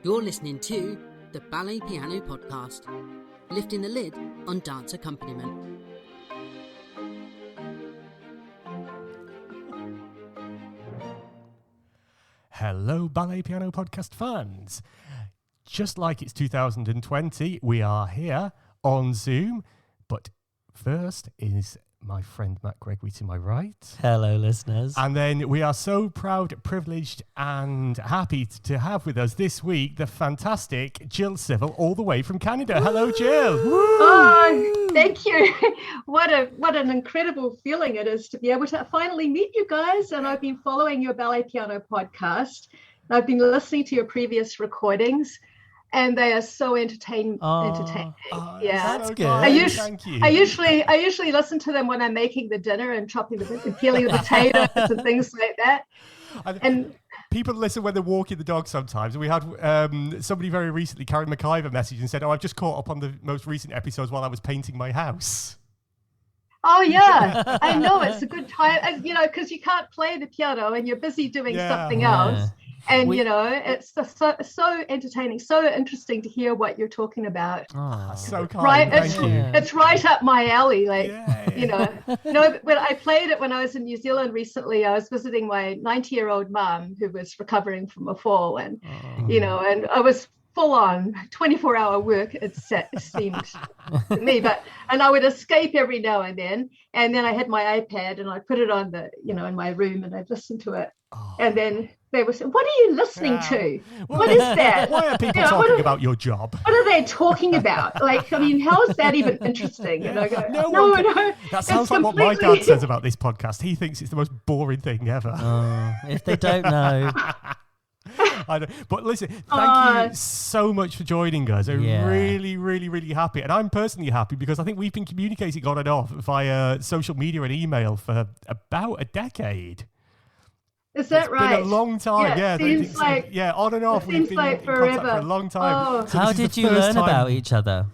You're listening to the Ballet Piano Podcast, lifting the lid on dance accompaniment. Hello, Ballet Piano Podcast fans. Just like it's 2020, we are here on Zoom, but first is my friend Matt Gregory to my right. Hello, listeners. And then we are so proud, privileged, and happy to have with us this week the fantastic Gill Civil, all the way from Canada. Hello, Gill. Oh, thank you. What an incredible feeling it is to be able to finally meet you guys. And I've been following your Ballet Piano podcast. I've been listening to your previous recordings. And they are so entertaining. Yeah, that's good. Thank you. I usually listen to them when I'm making the dinner and and peeling the potatoes and things like that. And people listen when they're walking the dog sometimes. We had somebody very recently, Karen McIver, message and said, "Oh, I've just caught up on the most recent episodes while I was painting my house." Oh yeah, I know, it's a good time, because you can't play the piano and you're busy doing something else. And, it's so entertaining, so interesting to hear what you're talking about. Oh, so kind. Right, Thank it's right up my alley. Yeah. When I played it when I was in New Zealand recently, I was visiting my 90-year-old mum who was recovering from a fall. And, and I was full on 24-hour work, it seemed to me, and I would escape every now and then I had my iPad and I'd put it on in my room and I'd listen to it. And then they would say, "What are you listening to? What is that? Why are people talking about your job? What are they talking about? How is that even interesting?" And I go, no. That sounds like what my dad says about this podcast. He thinks it's the most boring thing ever. If they don't know. I know. But listen, thank you so much for joining us. I'm really, really, really happy. And I'm personally happy because I think we've been communicating on and off via social media and email for about a decade. Is that right? It's been a long time. Yeah, seems like on and off. We've been in contact for a long time. Oh. So how did you learn about each other?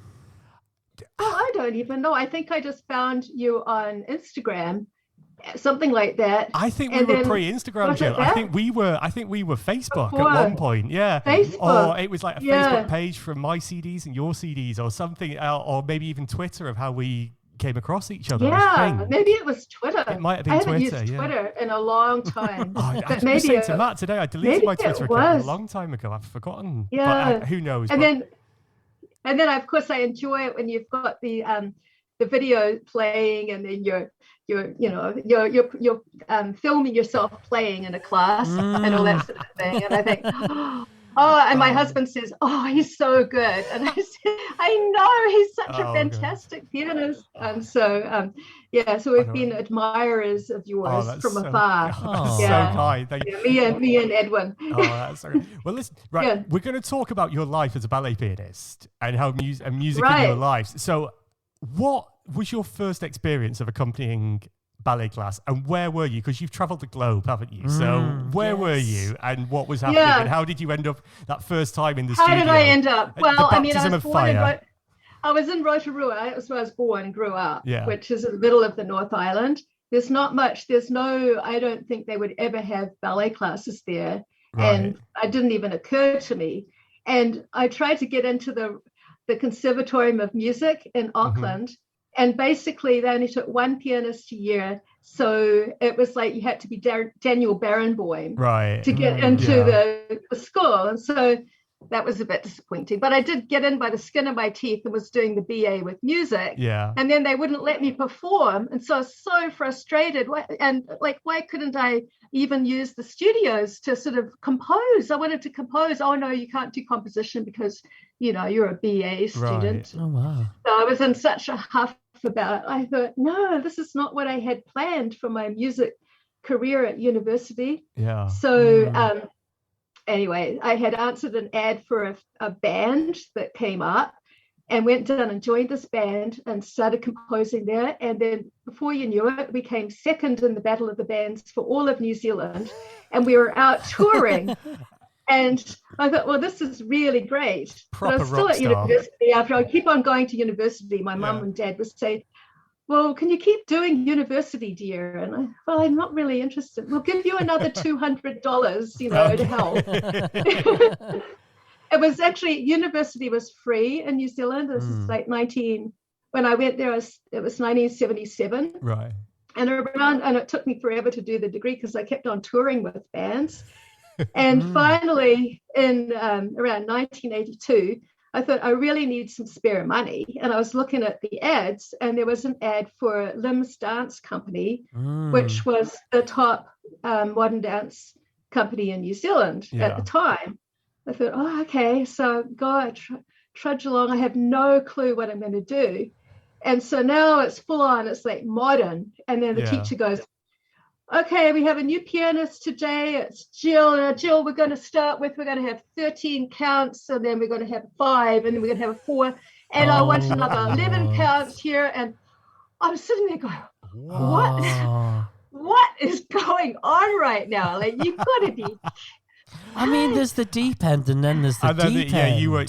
Oh, I don't even know. I think I just found you on Instagram. Something like that. I think we were pre-Instagram, Jill. I think we were Facebook at one point. Yeah. Facebook. Or it was like a Facebook page from my CDs and your CDs or something, or maybe even Twitter of how we came across each other. Yeah, maybe it was Twitter. It might have been I Twitter. haven't used Twitter in a long time. I was saying to Matt today, I deleted my Twitter account a long time ago. I've forgotten. Yeah. But who knows? And then of course I enjoy it when you've got the video playing and then you're filming yourself playing in a class and all that sort of thing. And I think, and my husband says, "Oh, he's so good." And I said, "I know, he's such a fantastic pianist." And so, so we've been admirers of yours from afar. So kind. Thank you. Me and Edwin. That's so good. Well, listen, we're going to talk about your life as a ballet pianist and how music in your life. So what was your first experience of accompanying ballet class and where were you? Because you've traveled the globe, haven't you? So where were you and what was happening and how did you end up that first time in the studio? How did I end up? Well, I was in Rotorua. That's where I was born and grew up, which is in the middle of the North Island. There's not much. I don't think they would ever have ballet classes there. Right. And it didn't even occur to me. And I tried to get into the Conservatorium of Music in Auckland. And basically, they only took one pianist a year. So it was like you had to be Daniel Barenboim to get into the school. And so that was a bit disappointing. But I did get in by the skin of my teeth and was doing the BA with music. Yeah. And then they wouldn't let me perform. And so I was so frustrated. Why couldn't I even use the studios to sort of compose? I wanted to compose. Oh, no, you can't do composition because, you're a BA student. Right. Oh, wow. So I was in such a huff about it. I thought, no, this is not what I had planned for my music career at university. Yeah. So anyway, I had answered an ad for a band that came up and went down and joined this band and started composing there. And then before you knew it, we came second in the Battle of the Bands for all of New Zealand. And we were out touring. And I thought, well, this is really great. Proper but I was still at university. After I keep on going to university, my mum and dad would say, "Well, can you keep doing university, dear?" And I'm not really interested. We'll give you another $200, to help. it was actually, university was free in New Zealand. This is like when I went there, it was 1977. Right. And it took me forever to do the degree because I kept on touring with bands. And finally, in around 1982, I thought I really need some spare money. And I was looking at the ads, and there was an ad for Lim's Dance Company, which was the top modern dance company in New Zealand at the time. I thought, oh, okay. So I trudge along. I have no clue what I'm going to do. And so now it's full on, it's like modern. And then the teacher goes, okay, we have a new pianist today. It's Gill. Gill, we're going to have 13 counts, and then we're going to have 5, and then we're going to have a 4. And I want another 11 counts here. And I'm sitting there going, what is going on right now? Like, you've got to be. I mean, there's the deep end, and then there's the deep end. You were.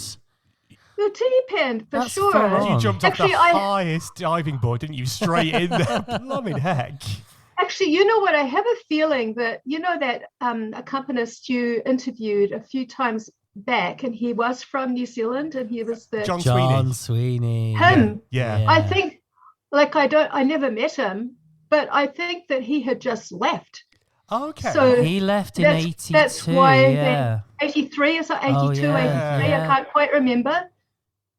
The deep end, for That's sure. You jumped off the highest diving board, didn't you? Straight in there. Blooming heck. Actually, you know what? I have a feeling that, that accompanist you interviewed a few times back, and he was from New Zealand, and he was the John Sweeney. Him. Yeah. I think, I never met him, but I think that he had just left. Okay. So he left in 82. That's why 83 or so, 82, 83. I can't quite remember.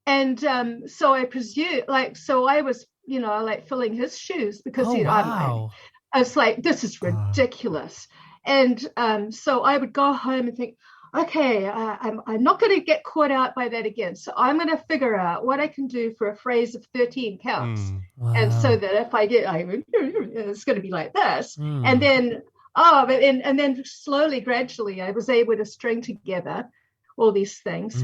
And so I presume, so I was, filling his shoes because I was like, this is ridiculous. And so I would go home and think, okay, I'm not going to get caught out by that again. So I'm going to figure out what I can do for a phrase of 13 counts. And so that if I get, it's going to be like this. And then, and then slowly, gradually, I was able to string together all these things.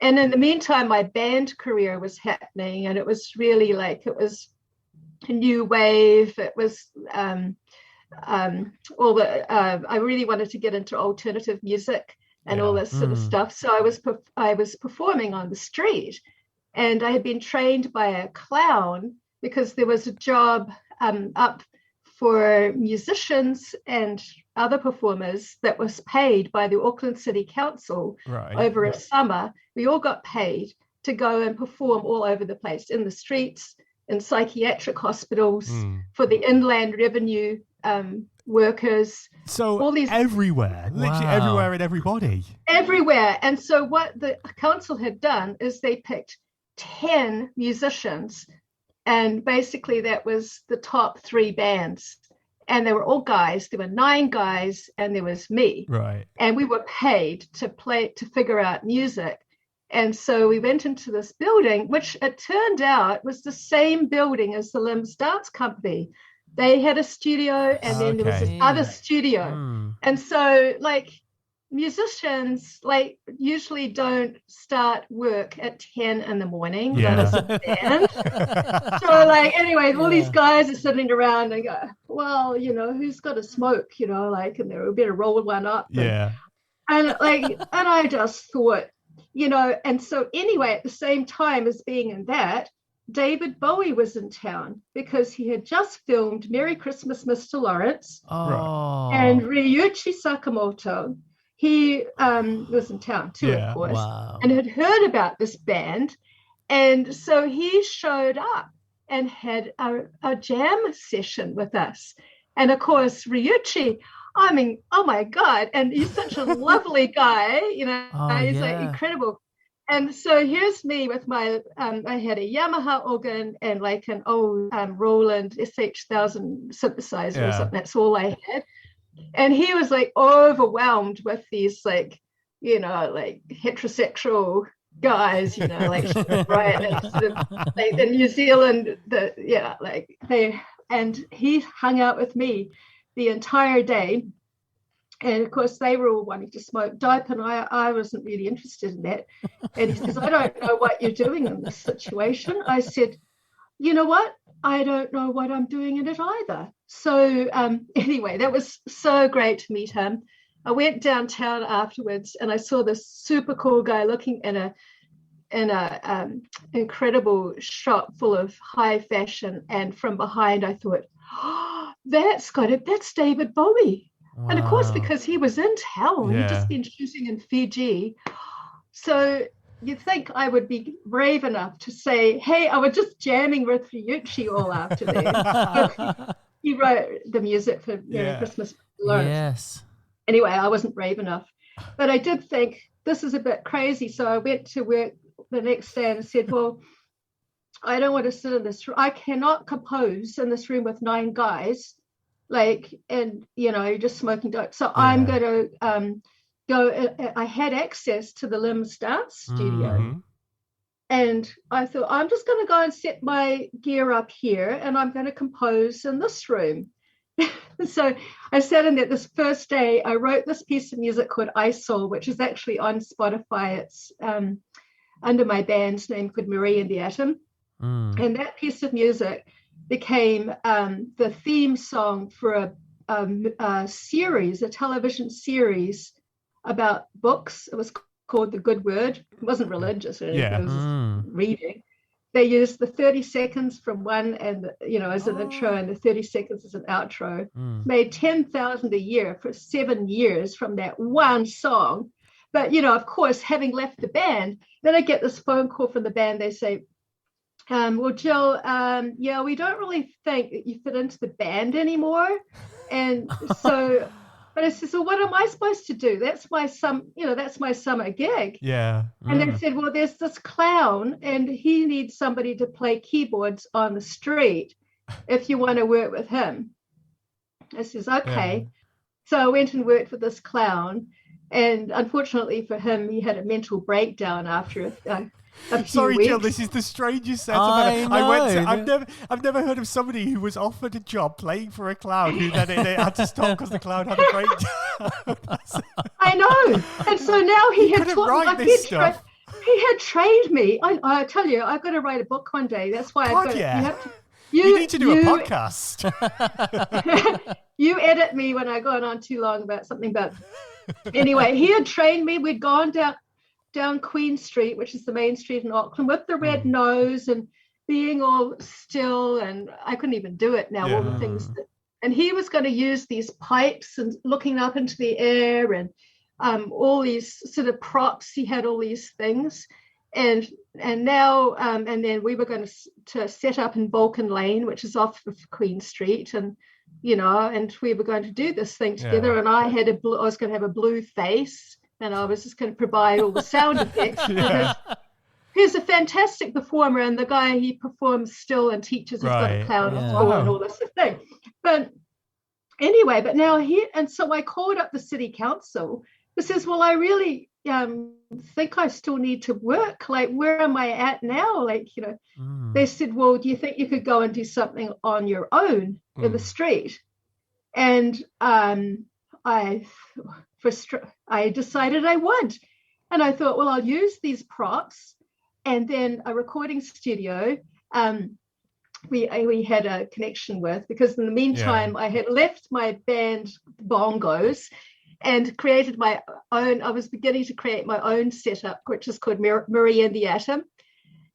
And in the meantime, my band career was happening, and it was really it was a new wave. It was I really wanted to get into alternative music and all this sort of stuff. So I was performing on the street, and I had been trained by a clown because there was a job up for musicians and other performers that was paid by the Auckland City Council over a summer. We all got paid to go and perform all over the place, in the streets, in psychiatric hospitals, for the Inland Revenue workers. So all these everywhere, literally everywhere and everybody. Everywhere. And so what the council had done is they picked 10 musicians, and basically that was the top 3 bands. And they were all guys. There were 9 guys, and there was me. Right. And we were paid to figure out music. And so we went into this building, which it turned out was the same building as the Lim's Dance Company. They had a studio, and then there was this other studio. And so musicians usually don't start work at 10 in the morning. Yeah. So anyway, all these guys are sitting around and go, well, who's got a smoke, and they better roll one up. And I just thought, and so anyway, at the same time as being in that, David Bowie was in town because he had just filmed Merry Christmas, Mr. Lawrence, and Ryuichi Sakamoto. He was in town too, of course, and had heard about this band. And so he showed up and had a jam session with us. And of course, Ryuichi, I mean, oh my God. And he's such a lovely guy, he's incredible. And so here's me with my, I had a Yamaha organ and an old Roland SH-1000 synthesizer or something. That's all I had. And he was overwhelmed with these heterosexual guys, right? In New Zealand, and he hung out with me the entire day. And of course, they were all wanting to smoke dope, and I wasn't really interested in that. And he says, I don't know what you're doing in this situation. I said, you know what? I don't know what I'm doing in it either. So anyway, that was so great to meet him. I went downtown afterwards, and I saw this super cool guy looking in a incredible shop full of high fashion. And from behind, I thought, oh, that's David Bowie. Wow. And of course, because he was in town, he'd just been shooting in Fiji. So you'd think I would be brave enough to say, hey, I was just jamming with Ryuichi all afternoon. He wrote the music for Christmas. Yes. Anyway, I wasn't brave enough. But I did think, this is a bit crazy. So I went to work the next day and said, well, I don't want to sit in this room. I cannot compose in this room with 9 guys, and just smoking dope. So I'm going to go. I had access to the Limbs dance studio, and I thought, I'm just going to go and set my gear up here, and I'm going to compose in this room. So I sat in there this first day. I wrote this piece of music called ISOL, which is actually on Spotify. It's under my band's name called Marie and the Atom. And that piece of music became the theme song for a series, a television series about books. It was called The Good Word. It wasn't religious or anything. It was reading. They used the 30 seconds from one and, as an intro, and the 30 seconds as an outro. Made $10,000 a year for 7 years from that one song. But, of course, having left the band, then I get this phone call from the band. They say, well, Gill, we don't really think that you fit into the band anymore. And so, but I said, so what am I supposed to do? That's my summer gig. Yeah. And they said, well, there's this clown and he needs somebody to play keyboards on the street if you want to work with him. I says, okay. Yeah. So I went and worked with this clown. And unfortunately for him, he had a mental breakdown after a few Sorry, weeks. Gill, this is the strangest sentiment. I've never heard of somebody who was offered a job playing for a clown who then they had to stop because the clown had a breakdown. I know. And so now he had taught me stuff. He had trained me. I tell you, I've got to write a book one day. That's why you need to do a podcast. You edit me when I go on too long about something. But anyway, he had trained me. We'd gone down Queen Street, which is the main street in Auckland, with the red nose and being all still, and I couldn't even do it now. All the things and he was going to use these pipes and looking up into the air and all these sort of props. He had all these things, and now and then we were going to set up in Balkan Lane, which is off of Queen Street, and and we were going to do this thing together. And I was going to have a blue face. And I was just going to provide all the sound effects. He's a fantastic performer, and the guy, he performs still and teaches. He's got a clown and all this thing. But anyway, and so I called up the city council. He says, well, I really think I still need to work. Like, where am I at now? They said, well, do you think you could go and do something on your own in the street? And I decided I would. And I thought, well, I'll use these props. And then a recording studio we had a connection with, because in the meantime, I had left my band Bongos and created my own. I was beginning to create my own setup, which is called Marie and the Atom.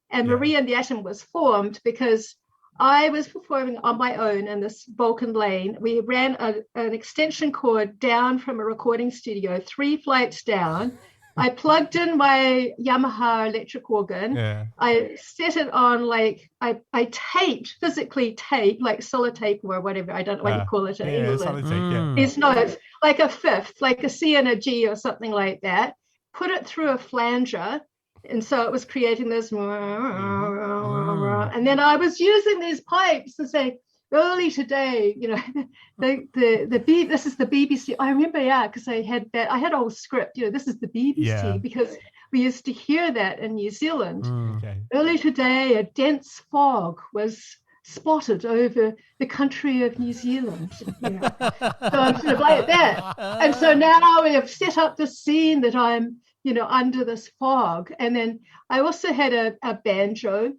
And Marie and the Atom was formed because I was performing on my own in this Balkan Lane. We ran an extension cord down from a recording studio, 3 flights down. I plugged in my Yamaha electric organ. Yeah. I set it on I physically taped, like sellotape or whatever. I don't know what you call it in England. These notes, like a fifth, like a C and a G or something like that. Put it through a flanger. And so it was creating this, and then I was using these pipes to say, early today, this is the BBC. I remember, because I had a whole script, this is the BBC, because we used to hear that in New Zealand. Early today, a dense fog was spotted over the country of New Zealand. So I'm sort of like that. And so now we have set up this scene that I'm under this fog. And then I also had a banjo,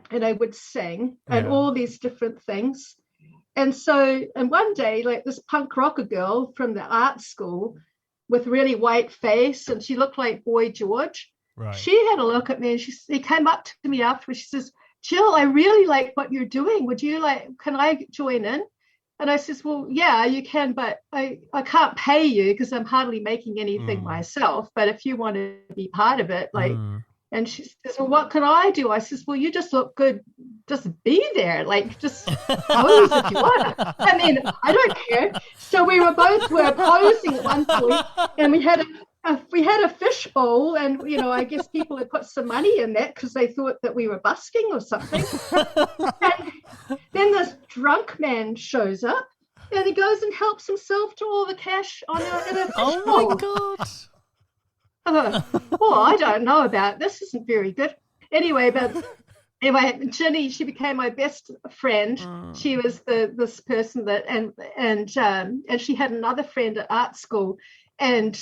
and I would sing and all these different things. And so, and one day, like this punk rocker girl from the art school with really white face, and she looked like Boy George. Right. She had a look at me, and she came up to me afterwards. She says, Gill, I really like what you're doing. Can I join in? And I says, well, yeah, you can, but I can't pay you because I'm hardly making anything myself. But if you want to be part of it, like, and she says, well, what can I do? I says, well, you just look good. Just be there. Like, just pose if you want. I mean, I don't care. So we were posing at one point, and we had a fish bowl, and, you know, I guess people had put some money in that because they thought that we were busking or something. And then this drunk man shows up, and he goes and helps himself to all the cash in a fish bowl. Oh my God. Well, I don't know about this. Isn't very good. Anyway, Ginny, she became my best friend. She was this person that, and she had another friend at art school, and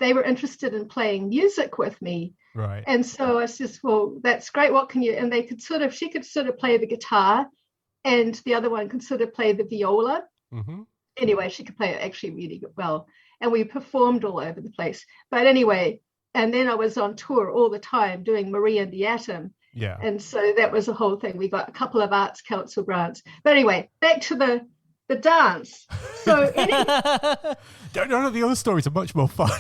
they were interested in playing music with me. Right. And so I said, well, that's great. What can you? And she could sort of play the guitar, and the other one could sort of play the viola. Mm-hmm. Anyway, she could play it actually really well. And we performed all over the place. But anyway, and then I was on tour all the time doing Marie and the Atom. Yeah. And so that was a whole thing. We got a couple of Arts Council grants. But anyway, back to the dance. So none of the other stories are much more fun.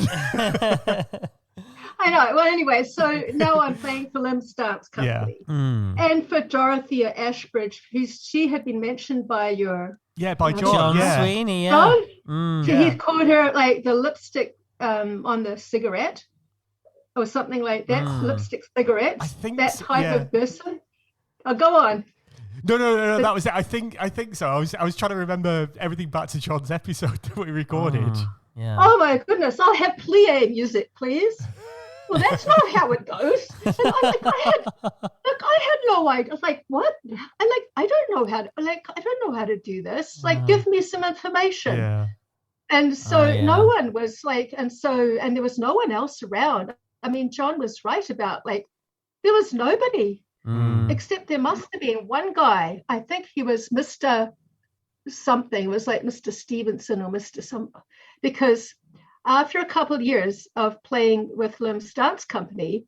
I know. Well, anyway, so now I'm playing for Lim's Dance Company. Yeah. And for Dorothea Ashbridge, she had been mentioned by your... Yeah, by John Sweeney, yeah. John? So he called her like the lipstick on the cigarette or something like that. Lipstick cigarette. I think that type of person. Oh, go on. No. That was it. I think so. I was trying to remember everything back to John's episode that we recorded. Yeah. Oh my goodness! I'll have plie music, please. Well, that's not how it goes. And I had no idea. I was like, what? I don't know how to do this. Like, give me some information. Yeah. And so no one was like, and there was no one else around. I mean, John was right about there was nobody except there must have been one guy. I think he was Mr. something. It was like Mr. Stevenson or Mr. some, because after a couple of years of playing with Lim's Dance Company,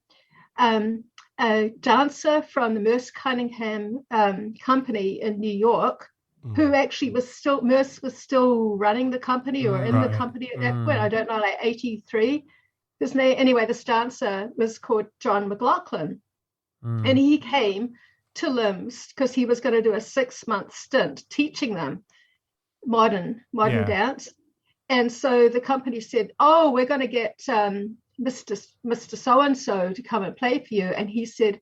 a dancer from the Merce Cunningham company in New York, who actually Merce was still running the company or in the company at that point, I don't know, like 83. His name, anyway, this dancer was called John McLaughlin. And he came to Lim's because he was going to do a 6-month stint teaching them modern dance. And so the company said, oh, we're going to get Mr. So-and-so to come and play for you. And he said,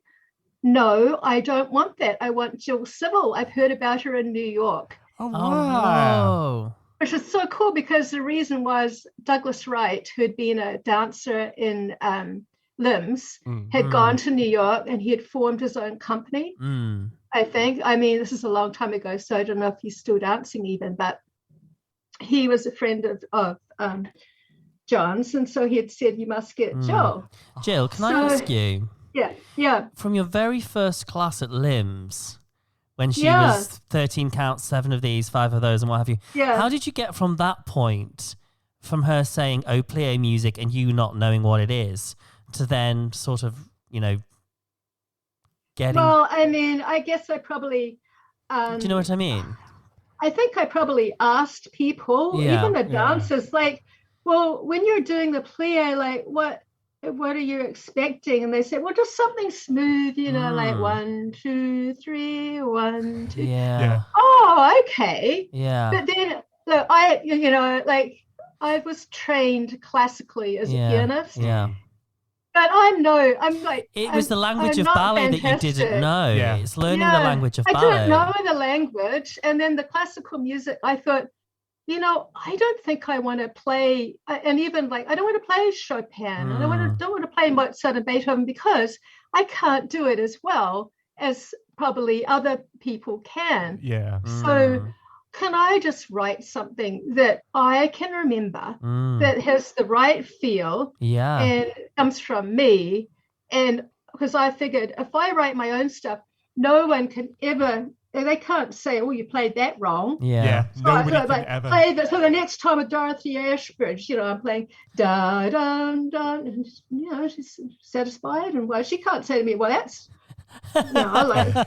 no, I don't want that. I want Gill Civil. I've heard about her in New York. Oh, wow. Which is so cool because the reason was Douglas Wright, who had been a dancer in Lim's, had gone to New York and he had formed his own company, I think. I mean, this is a long time ago, so I don't know if he's still dancing even, but he was a friend of John's, and so he had said, you must get Jill. Jill, can I ask you? Yeah. From your very first class at Lim's, when she was 13 counts, 7 of these, 5 of those, and what have you, how did you get from that point, from her saying, oh, plie music, and you not knowing what it is, to then sort of, getting... Well, I mean, I guess I probably... do you know what I mean? I think I probably asked people, even the dancers, well, when you're doing the plie, what are you expecting? And they said, well, just something smooth, like 1, 2, 3, 1, 2. Yeah. Oh, okay. Yeah. But then look, I was trained classically as a pianist. Yeah. But it was the language of ballet that you didn't know. Yeah. It's learning the language of ballet. I didn't know the language. And then the classical music, I thought, I don't think I want to play, and even I don't want to play Chopin. I don't want to play Mozart and Beethoven because I can't do it as well as probably other people can. Yeah. So can I just write something that I can remember that has the right feel and comes from me? And because I figured if I write my own stuff, no one can ever... They can't say, oh, you played that wrrong. Yeah. So Nobody I can ever. So the next time with Dorothy Ashbridge, I'm playing da dun dun, and she's satisfied, and she can't say to me, well, that's Anyway,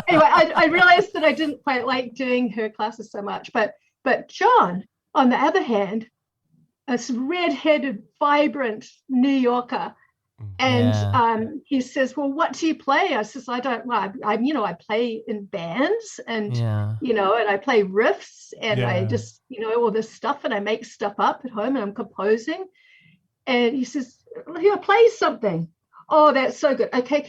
I realized that I didn't quite like doing her classes so much, but John, on the other hand, a red-headed, vibrant New Yorker, and he says, "Well, what do you play?" I says, "I don't. Well, I play in bands, and and I play riffs, and I just all this stuff, and I make stuff up at home, and I'm composing." And he says, "Play something." Oh, that's so good. Okay,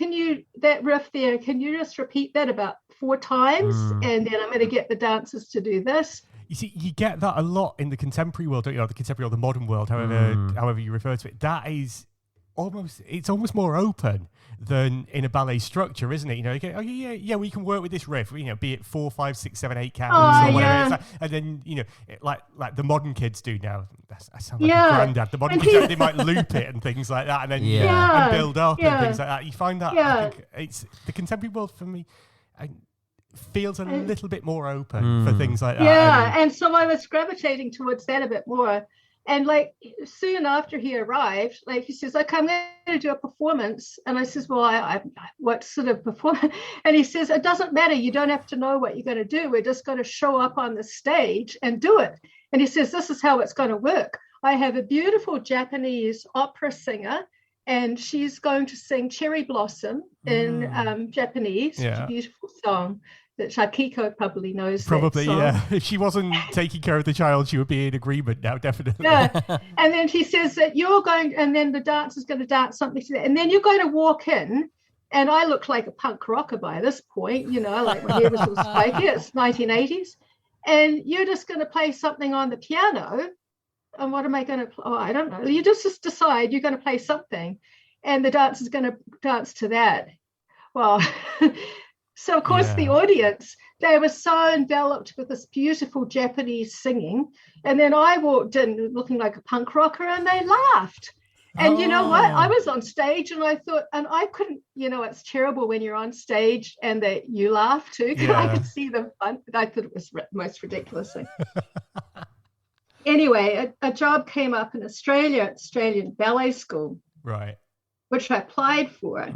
that riff there, can you just repeat that about 4 times? And then I'm going to get the dancers to do this. You see, you get that a lot in the contemporary world, don't you? The contemporary or the modern world, however you refer to it. That is almost more open than in a ballet structure, isn't it? You go, we can work with this riff, be it 4, 5, 6, 7, 8 counts or whatever. And then, like the modern kids do now. I sound like a granddad. The modern kids, they might loop it and things like that, and then and build up and things like that. You find that I think it's the contemporary world for me feels a little bit more open for things like that. Yeah, and so I was gravitating towards that a bit more. And like soon after he arrived, like he says, "Okay, I'm going to do a performance." And I says, "Well, I what sort of performance?" And he says, "It doesn't matter. You don't have to know what you're going to do. We're just going to show up on the stage and do it." And he says, "This is how it's going to work. I have a beautiful Japanese opera singer, and she's going to sing Cherry Blossom in Japanese. It's a beautiful song that Shakiko probably knows." Probably, If she wasn't taking care of the child, she would be in agreement now, definitely. Yeah. And then he says that and then the dancer's going to dance something to that. And then you're going to walk in, and I look like a punk rocker by this point, like my hair was all spiky. It's 1980s. And you're just going to play something on the piano. And what am I going to play? Oh, I don't know. You just decide you're going to play something, and the dancer's going to dance to that. Well, so, of course, the audience, they were so enveloped with this beautiful Japanese singing. And then I walked in looking like a punk rocker, and they laughed. And you know what? I was on stage, and I thought, and I couldn't, it's terrible when you're on stage and that you laugh too. I could see the fun. I thought it was the most ridiculous thing. Anyway, a job came up in Australia, at Australian Ballet School. Right. Which I applied for.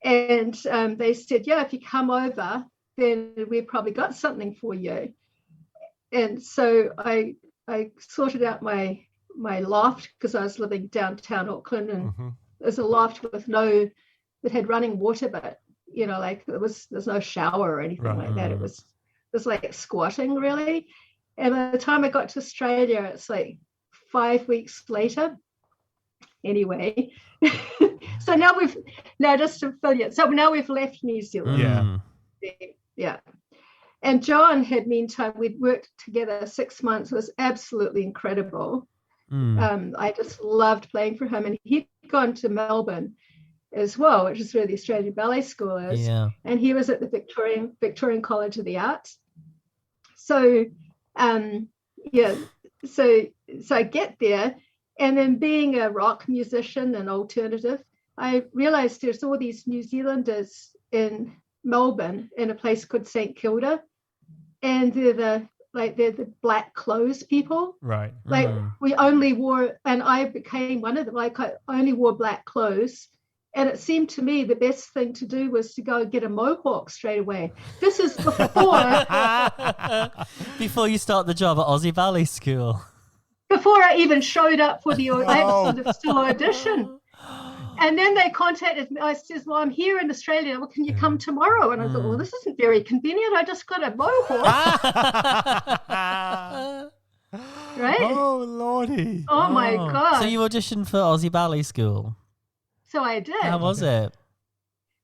And they said, if you come over, then we've probably got something for you. And so I sorted out my loft, because I was living downtown Auckland, and there's a loft that had running water, but there's no shower or anything like that. It was like squatting, really. And by the time I got to Australia, it's like 5 weeks later. Anyway, so now we've left New Zealand. Yeah. And John had, meantime, we'd worked together 6 months. It was absolutely incredible. I just loved playing for him, and he'd gone to Melbourne as well, which is where the Australian Ballet School is. And he was at the Victorian College of the Arts. So so I get there. And then, being a rock musician and alternative, I realized there's all these New Zealanders in Melbourne in a place called St Kilda, and they're the black clothes people. Right. We only wore, and I became one of them. I only wore black clothes, and it seemed to me the best thing to do was to go get a mohawk straight away. This is before you start the job at Aussie Ballet School. Before I even showed up for the still audition. And then they contacted me. I says, "Well, I'm here in Australia. Well, can you come tomorrow?" And I thought, well, this isn't very convenient. I just got a mohawk. Right? Oh, Lordy. Oh, my God. So you auditioned for Aussie Ballet School? So I did. How was it?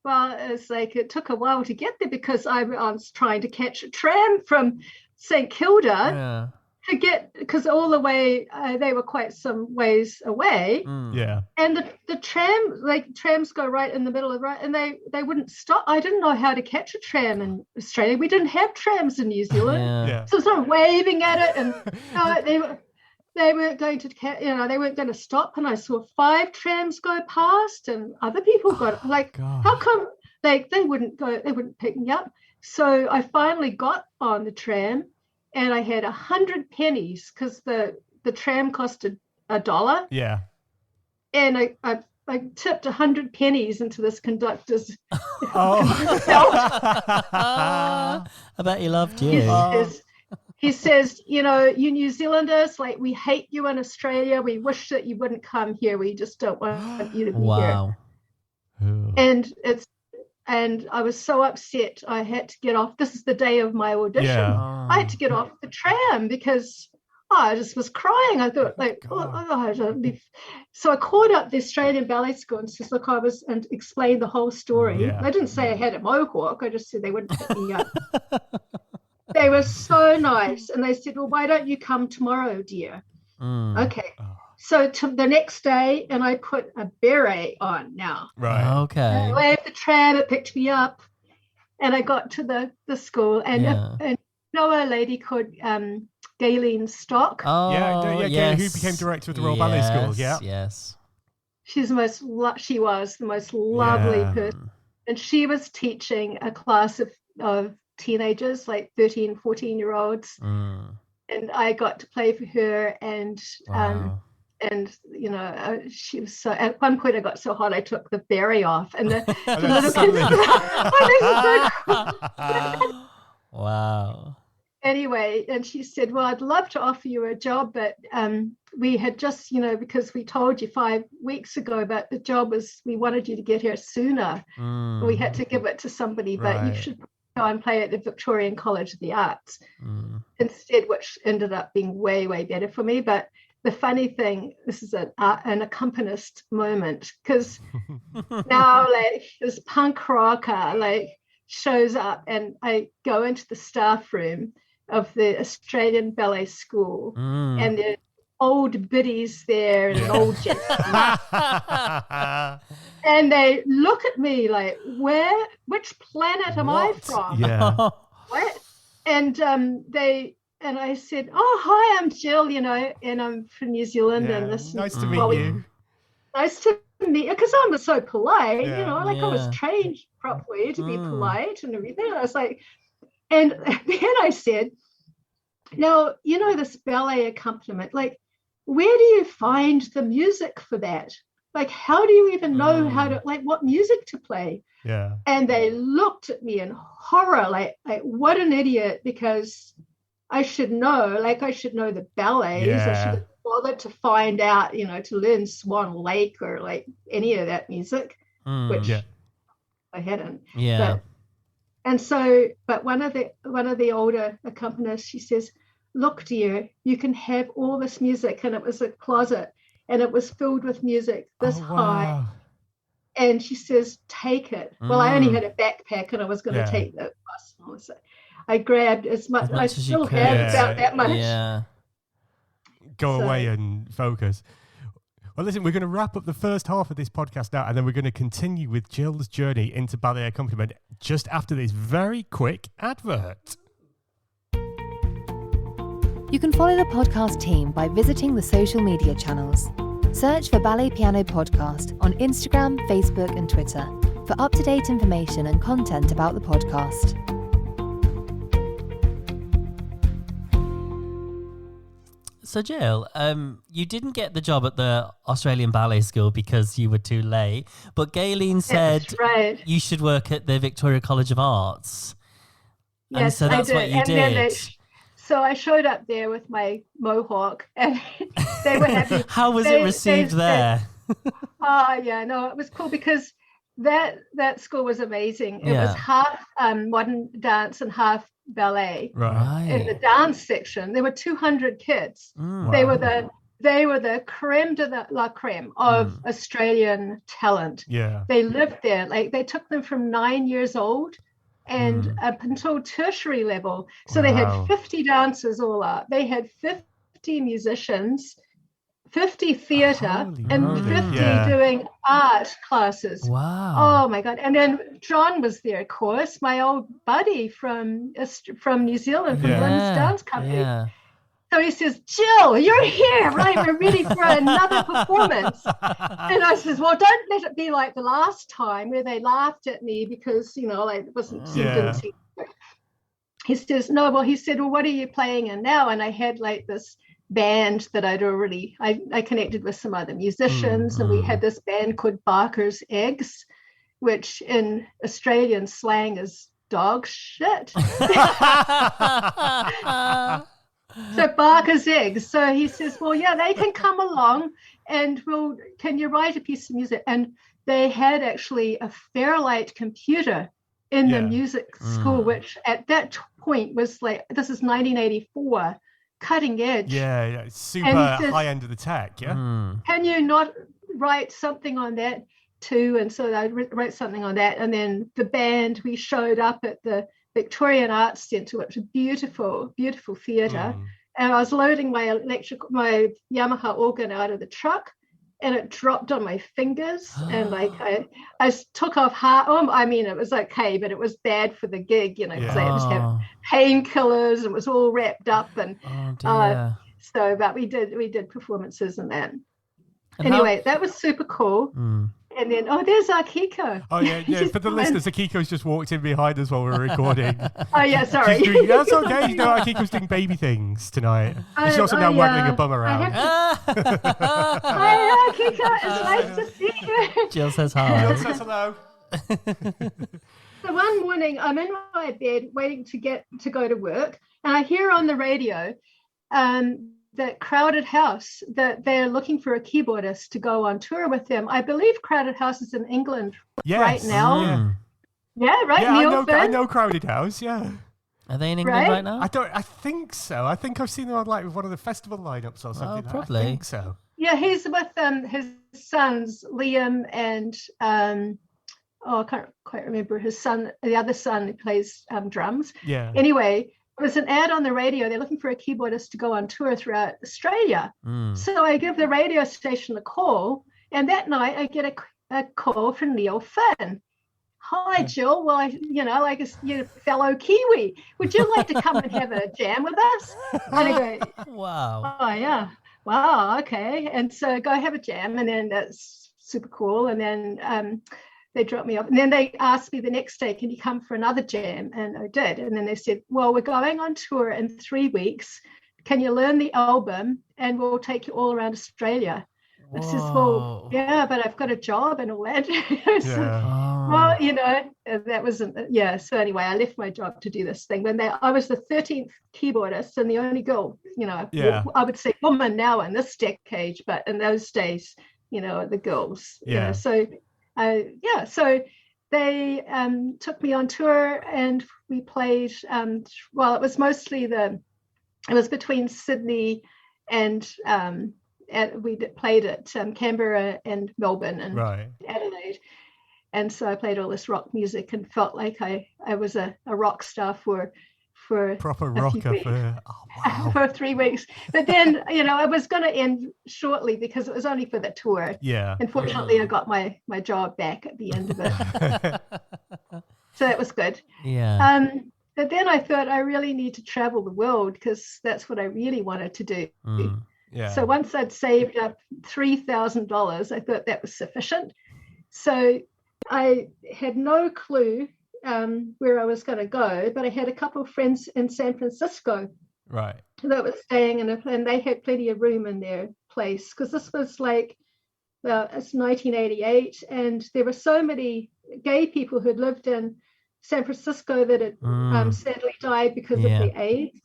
Well, it's like it took a while to get there, because I was trying to catch a tram from St Kilda to get, because all the way they were quite some ways away. And the trams go right in the middle of and they wouldn't stop. I didn't know how to catch a tram in Australia. We didn't have trams in New Zealand. So sort of waving at it, and they weren't going to they weren't going to stop. And I saw 5 trams go past, and other people got how come they wouldn't go, they wouldn't pick me up. So I finally got on the tram, and I had 100 pennies, because the tram costed $1. Yeah. And I I tipped 100 pennies into this conductor's. I bet he loved you. He says, you New Zealanders, like, we hate you in Australia. We wish that you wouldn't come here. We just don't want you to be here. And I was so upset. I had to get off. This is the day of my audition. Yeah. I had to get off the tram because I just was crying. I thought, like, I don't leave. So I called up the Australian Ballet School and says, look, and explained the whole story. Yeah. I didn't say I had a mohawk. I just said they wouldn't pick me up. They were so nice. And they said, well, why don't you come tomorrow, dear? Okay. So the next day, and I put a beret on now. Right. Okay. I left the tram, it picked me up, and I got to the school. And, and a lady called Galen Stock. Oh, yes. Who became director of the Royal Ballet School. Yeah. Yes. She was the most lovely person. And she was teaching a class of teenagers, like 13, 14-year-olds. And I got to play for her. And she was so, at one point I got so hot I took the beret off, and the little kids. Wow. Anyway, and she said, well, I'd love to offer you a job, but we had just, because we told you 5 weeks ago, but the job was, we wanted you to get here sooner. We had to give it to somebody, but you should go and play at the Victorian College of the Arts instead, which ended up being way, way better for me. But the funny thing, this is an accompanist moment, because now, like, this punk rocker, like, shows up, and I go into the staff room of the Australian Ballet School, and there's old biddies there and old gentlemen. And they look at me like, which planet am I from? Yeah. What? And I said, oh, hi, I'm Gill, and I'm from New Zealand. And this nice to meet you. Nice to meet you, because I was so polite, I was trained properly to be polite and everything. I was like, and then I said, now, this ballet accompaniment, like, where do you find the music for that? Like, how do you even know how to, like, what music to play? Yeah. And they looked at me in horror, like what an idiot, because I should know the ballets. I should have bothered to find out, to learn Swan Lake or like any of that music, which I hadn't. Yeah. But one of the older accompanists, she says, look, dear, you can have all this music. And it was a closet, and it was filled with music this high. And she says, take it. Well, I only had a backpack, and I was going to take the bus. So I grabbed as much I still have about that much. Yeah. Go away and focus. Well, listen, we're going to wrap up the first half of this podcast now, and then we're going to continue with Gill's journey into ballet accompaniment just after this very quick advert. You can follow the podcast team by visiting the social media channels. Search for Ballet Piano Podcast on Instagram, Facebook, and Twitter for up-to-date information and content about the podcast. So, Gill, you didn't get the job at the Australian Ballet School because you were too late, but Galen said you should work at the Victoria College of Arts. Yes, and so that's what you did. So I showed up there with my mohawk, and they were happy. How was it received there? It was cool, because that school was amazing. It was half modern dance and half ballet. Right. In the dance section, there were 200 kids. They were the creme de la creme of Australian talent. Yeah. They lived there. Like, they took them from 9 years old and up until tertiary level. So they had 50 dancers all up. They had 50 musicians, 50 theatre, and 50 doing art classes. Wow. Oh my God. And then John was there, of course, my old buddy from New Zealand, from Lynn's Dance Company. Yeah. So he says, Gill, you're here, right? We're ready for another performance. And I says, well, don't let it be like the last time where they laughed at me because, like, it wasn't, didn't seem. He says, no, well, he said, well, what are you playing in now? And I had like this band that I connected with some other musicians, and we had this band called Barker's Eggs, which in Australian slang is dog shit. So Barker's Eggs. So he says, well, yeah, they can come along and can you write a piece of music? And they had actually a Fairlight computer in the music school, which at that point was like, this is 1984, cutting edge. Yeah, super high end of the tech, yeah? Can you not write something on that too? And so I wrote something on that. And then the band, we showed up at the Victorian Arts Centre, which is a beautiful, beautiful theatre. And I was loading my Yamaha organ out of the truck, and it dropped on my fingers. And like I took off it was okay, but it was bad for the gig, because I had to have painkillers and it was all wrapped up. And but we did performances and that. And anyway, that was super cool. And then, there's Akiko. Oh, yeah. For the listeners, Akiko's just walked in behind us while we were recording. Oh, yeah, sorry. That's okay. Akiko's doing baby things tonight. She's also now waggling a bum around. Hi, Akiko. It's nice to see you. Jill says hi. Jill says hello. So one morning, I'm in my bed waiting to go to work, and I hear on the radio that Crowded House, that they're looking for a keyboardist to go on tour with them. I believe Crowded House is in England right now. Yeah, right. Yeah, I know Crowded House. Yeah. Are they in England right now? I think so. I think I've seen them on like one of the festival lineups or something. Probably. I think so. Yeah, he's with his sons Liam and I can't quite remember his son. The other son who plays drums. Yeah. Anyway. It was an ad on the radio. They're looking for a keyboardist to go on tour throughout Australia. So I give the radio station a call, and that night I get a call from Neil Finn. Hi, Jill. Well, like a fellow Kiwi. Would you like to come and have a jam with us? And I go, wow. Oh, yeah. Wow, okay. And so go have a jam, and then that's super cool. And then they dropped me off, and then they asked me the next day, can you come for another jam? And I did. And then they said, well, we're going on tour in 3 weeks. Can you learn the album and we'll take you all around Australia? I says, well, yeah, but I've got a job and all that. Well, that wasn't, So anyway, I left my job to do this thing. I was the 13th keyboardist and the only girl, I would say woman now in this decade, but in those days, the girls, so they took me on tour, and we played, it was mostly it was between Sydney and we played at Canberra and Melbourne and Adelaide. And so I played all this rock music and felt like I was a rock star for proper rocker for 3 weeks. But then, it was going to end shortly because it was only for the tour. Yeah. Unfortunately, I got my job back at the end of it. So that was good. Yeah. But then I thought I really need to travel the world because that's what I really wanted to do. Yeah. So once I'd saved up $3,000, I thought that was sufficient. So I had no clue where I was going to go, but I had a couple of friends in San Francisco that were staying and they had plenty of room in their place because this was like it's 1988, and there were so many gay people who'd lived in San Francisco that had sadly died because of the AIDS.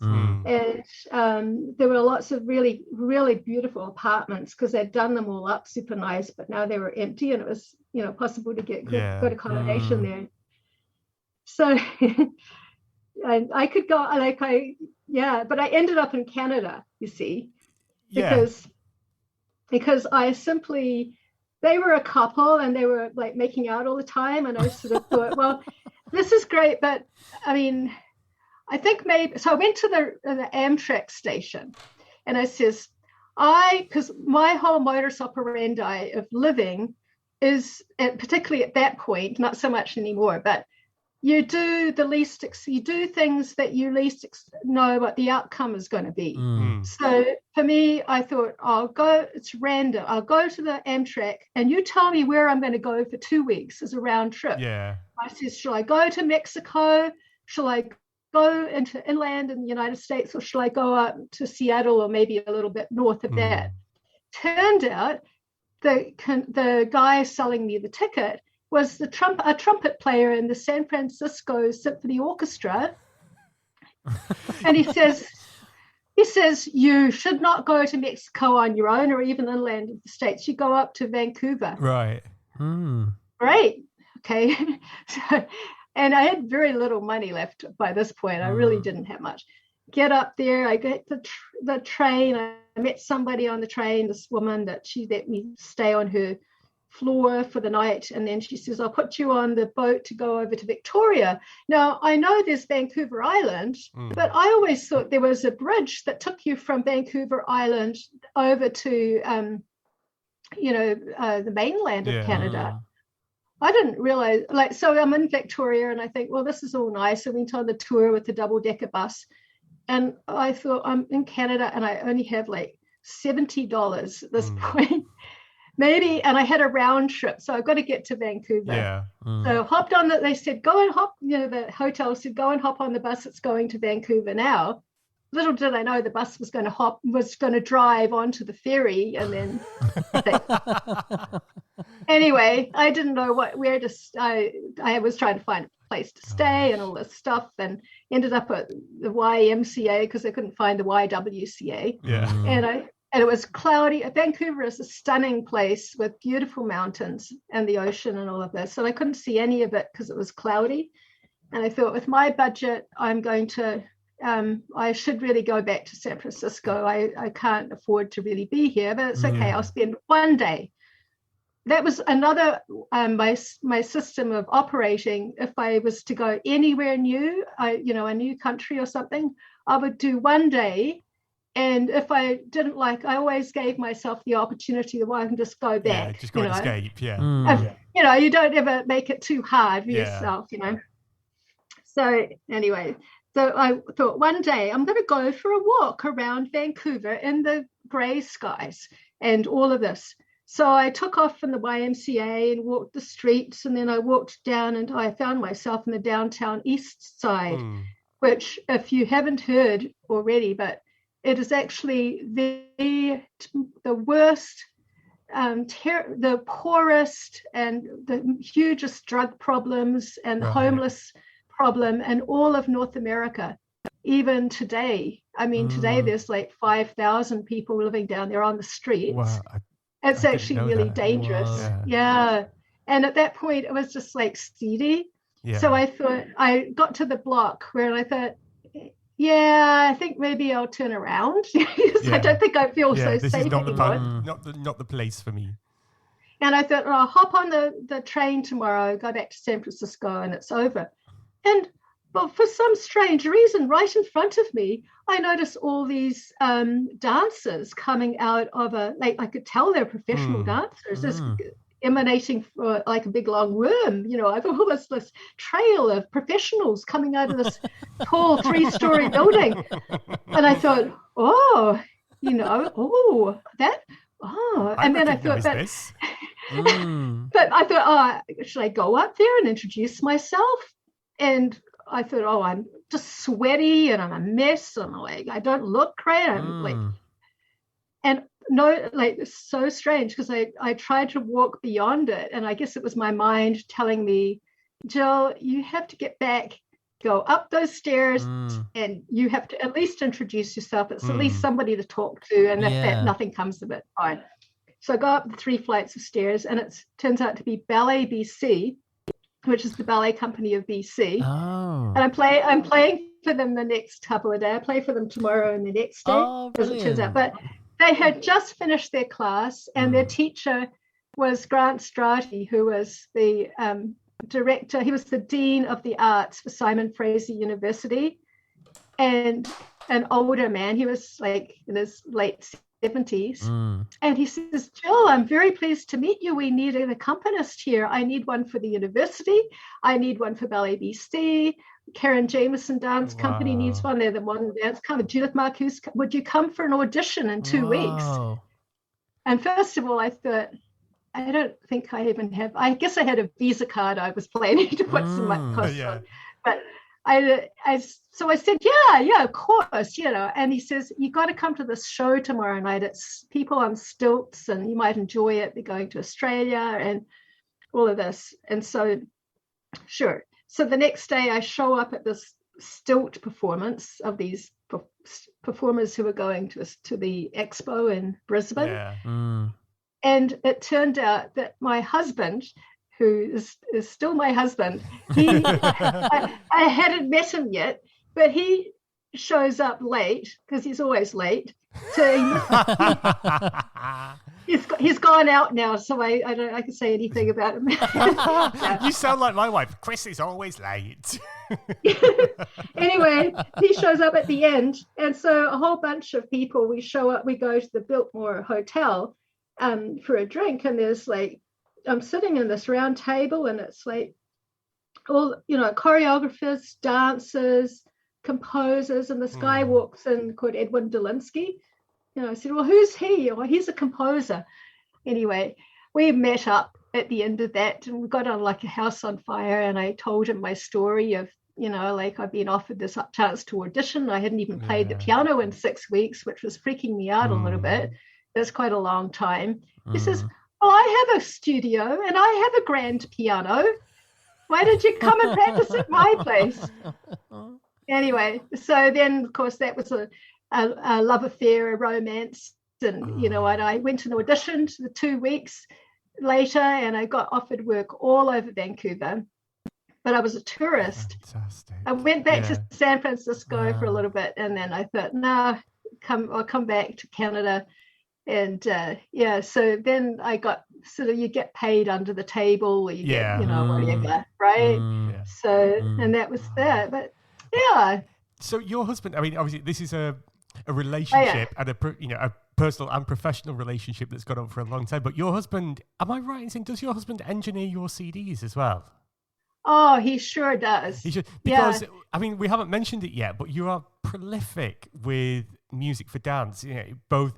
And there were lots of really, really beautiful apartments because they'd done them all up super nice, but now they were empty, and it was possible to get good accommodation there. So I could go but I ended up in Canada, you see, because I simply, they were a couple and they were like making out all the time, and I sort of thought, well, this is great, but I mean, I think maybe, so I went to the Amtrak station and I says, because my whole modus operandi of living is, particularly at that point, not so much anymore, but you do things that you least know what the outcome is going to be. So for me, I thought, it's random. I'll go to the Amtrak and you tell me where I'm going to go for 2 weeks as a round trip. Yeah. I says, shall I go to Mexico? Shall I go into inland in the United States, or shall I go up to Seattle or maybe a little bit north of that? Turned out the guy selling me the ticket was a trumpet player in the San Francisco Symphony Orchestra. And he says, you should not go to Mexico on your own or even inland of the States. You go up to Vancouver. Right. Great. Okay. And I had very little money left by this point. I really didn't have much. Get up there. I get the train. I met somebody on the train, this woman that she let me stay on her floor for the night. And then she says, I'll put you on the boat to go over to Victoria. Now, I know there's Vancouver Island, but I always thought there was a bridge that took you from Vancouver Island over to, the mainland of Canada. I didn't realize, so I'm in Victoria and I think, well, this is all nice. I went on the tour with the double-decker bus, and I thought, I'm in Canada and I only have like $70 at this point. Maybe, and I had a round trip, so I've got to get to Vancouver. Yeah. So hopped on they said, go and hop, the hotel said, go and hop on the bus that's going to Vancouver now. Little did I know the bus was going to drive onto the ferry, and then anyway, I didn't know where to. I was trying to find a place to stay and all this stuff, and ended up at the YMCA because I couldn't find the YWCA. Yeah. And it was cloudy. Vancouver is a stunning place with beautiful mountains and the ocean and all of this. So I couldn't see any of it because it was cloudy. And I thought, with my budget, I'm going to. I should really go back to San Francisco. I can't afford to really be here, but it's okay. I'll spend one day. That was another my system of operating. If I was to go anywhere new, a new country or something, I would do one day. And if I didn't I always gave myself the opportunity that I can just go back. Yeah, just go and escape. You don't ever make it too hard for yourself. So anyway. So I thought one day I'm going to go for a walk around Vancouver in the grey skies and all of this. So I took off from the YMCA and walked the streets, and then I walked down and I found myself in the downtown east side, which, if you haven't heard already, but it is actually the worst, the poorest and the hugest drug problems and the homeless problem in all of North America, even today. I mean, today there's like 5,000 people living down there on the streets. Wow. It's actually really dangerous. Wow. Yeah. And at that point, it was just like seedy. Yeah. So I thought, I got to the block where I thought, I think maybe I'll turn around. I don't think I feel so this safe is not anymore. Not the place for me. And I thought, I'll hop on the train tomorrow, go back to San Francisco, and it's over. And for some strange reason, right in front of me, I noticed all these dancers coming out of I could tell they're professional dancers, just emanating like a big long worm. I've all this trail of professionals coming out of this tall 3-story building. And I thought, and then I thought, but I thought, should I go up there and introduce myself? And I thought, I'm just sweaty and I'm a mess. And I don't look great. It's so strange because I tried to walk beyond it. And I guess it was my mind telling me, Jill, you have to get back, go up those stairs, and you have to at least introduce yourself. It's at least somebody to talk to. And if that nothing comes of it, fine. So I go up the 3 flights of stairs, and it turns out to be Ballet BC, which is the ballet company of BC. Oh. And I'm playing for them the next couple of days. I play for them tomorrow and the next day, as it turns out. But they had just finished their class, and their teacher was Grant Strati, who was the director. He was the Dean of the Arts for Simon Fraser University, and an older man. He was like in his late 70s. And he says, Jill, I'm very pleased to meet you. We need an accompanist here. I need one for the university. I need one for Ballet BC. Karen Jameson Dance Company needs one. They're the modern dance company. Judith Marcus, would you come for an audition in 2 weeks? And first of all, I thought, I don't think I even have, I guess I had a Visa card I was planning to put some costs on. But So I said, yeah, of course, and he says, you got to come to this show tomorrow night. It's people on stilts and you might enjoy it. They're going to Australia and all of this. And so, sure. So the next day I show up at this stilt performance of these performers who were going to the expo in Brisbane. Yeah. And it turned out that my husband, who is still my husband, I hadn't met him yet, but he shows up late because he's always late. So he's gone out now, so I can say anything about him. You sound like my wife. Chris is always late. Anyway, he shows up at the end, and so a whole bunch of people, we show up, we go to the Biltmore Hotel for a drink, and there's like, I'm sitting in this round table, and it's like all, choreographers, dancers, composers, and this guy walks in called Edwin Delinsky. I said, well, who's he? Well, he's a composer. Anyway, we met up at the end of that, and we got on like a house on fire, and I told him my story of, like I'd been offered this chance to audition. I hadn't even played the piano in 6 weeks, which was freaking me out a little bit. That's quite a long time. He says, well, I have a studio and I have a grand piano. Why did you come and practice at my place? Anyway, so then, of course, that was a love affair, a romance. And, and I went and auditioned 2 weeks later, and I got offered work all over Vancouver. But I was a tourist. Fantastic. I went back to San Francisco for a little bit, and then I thought, no, I'll come back to Canada. And so then I got you get paid under the table, or you get, whatever, right? So, and that was that. But yeah. So your husband, I mean, obviously this is a relationship and a personal and professional relationship that's gone on for a long time. But your husband, am I right in saying, does your husband engineer your CDs as well? Oh, he sure does. He should, because I mean, we haven't mentioned it yet, but you are prolific with music for dance. Both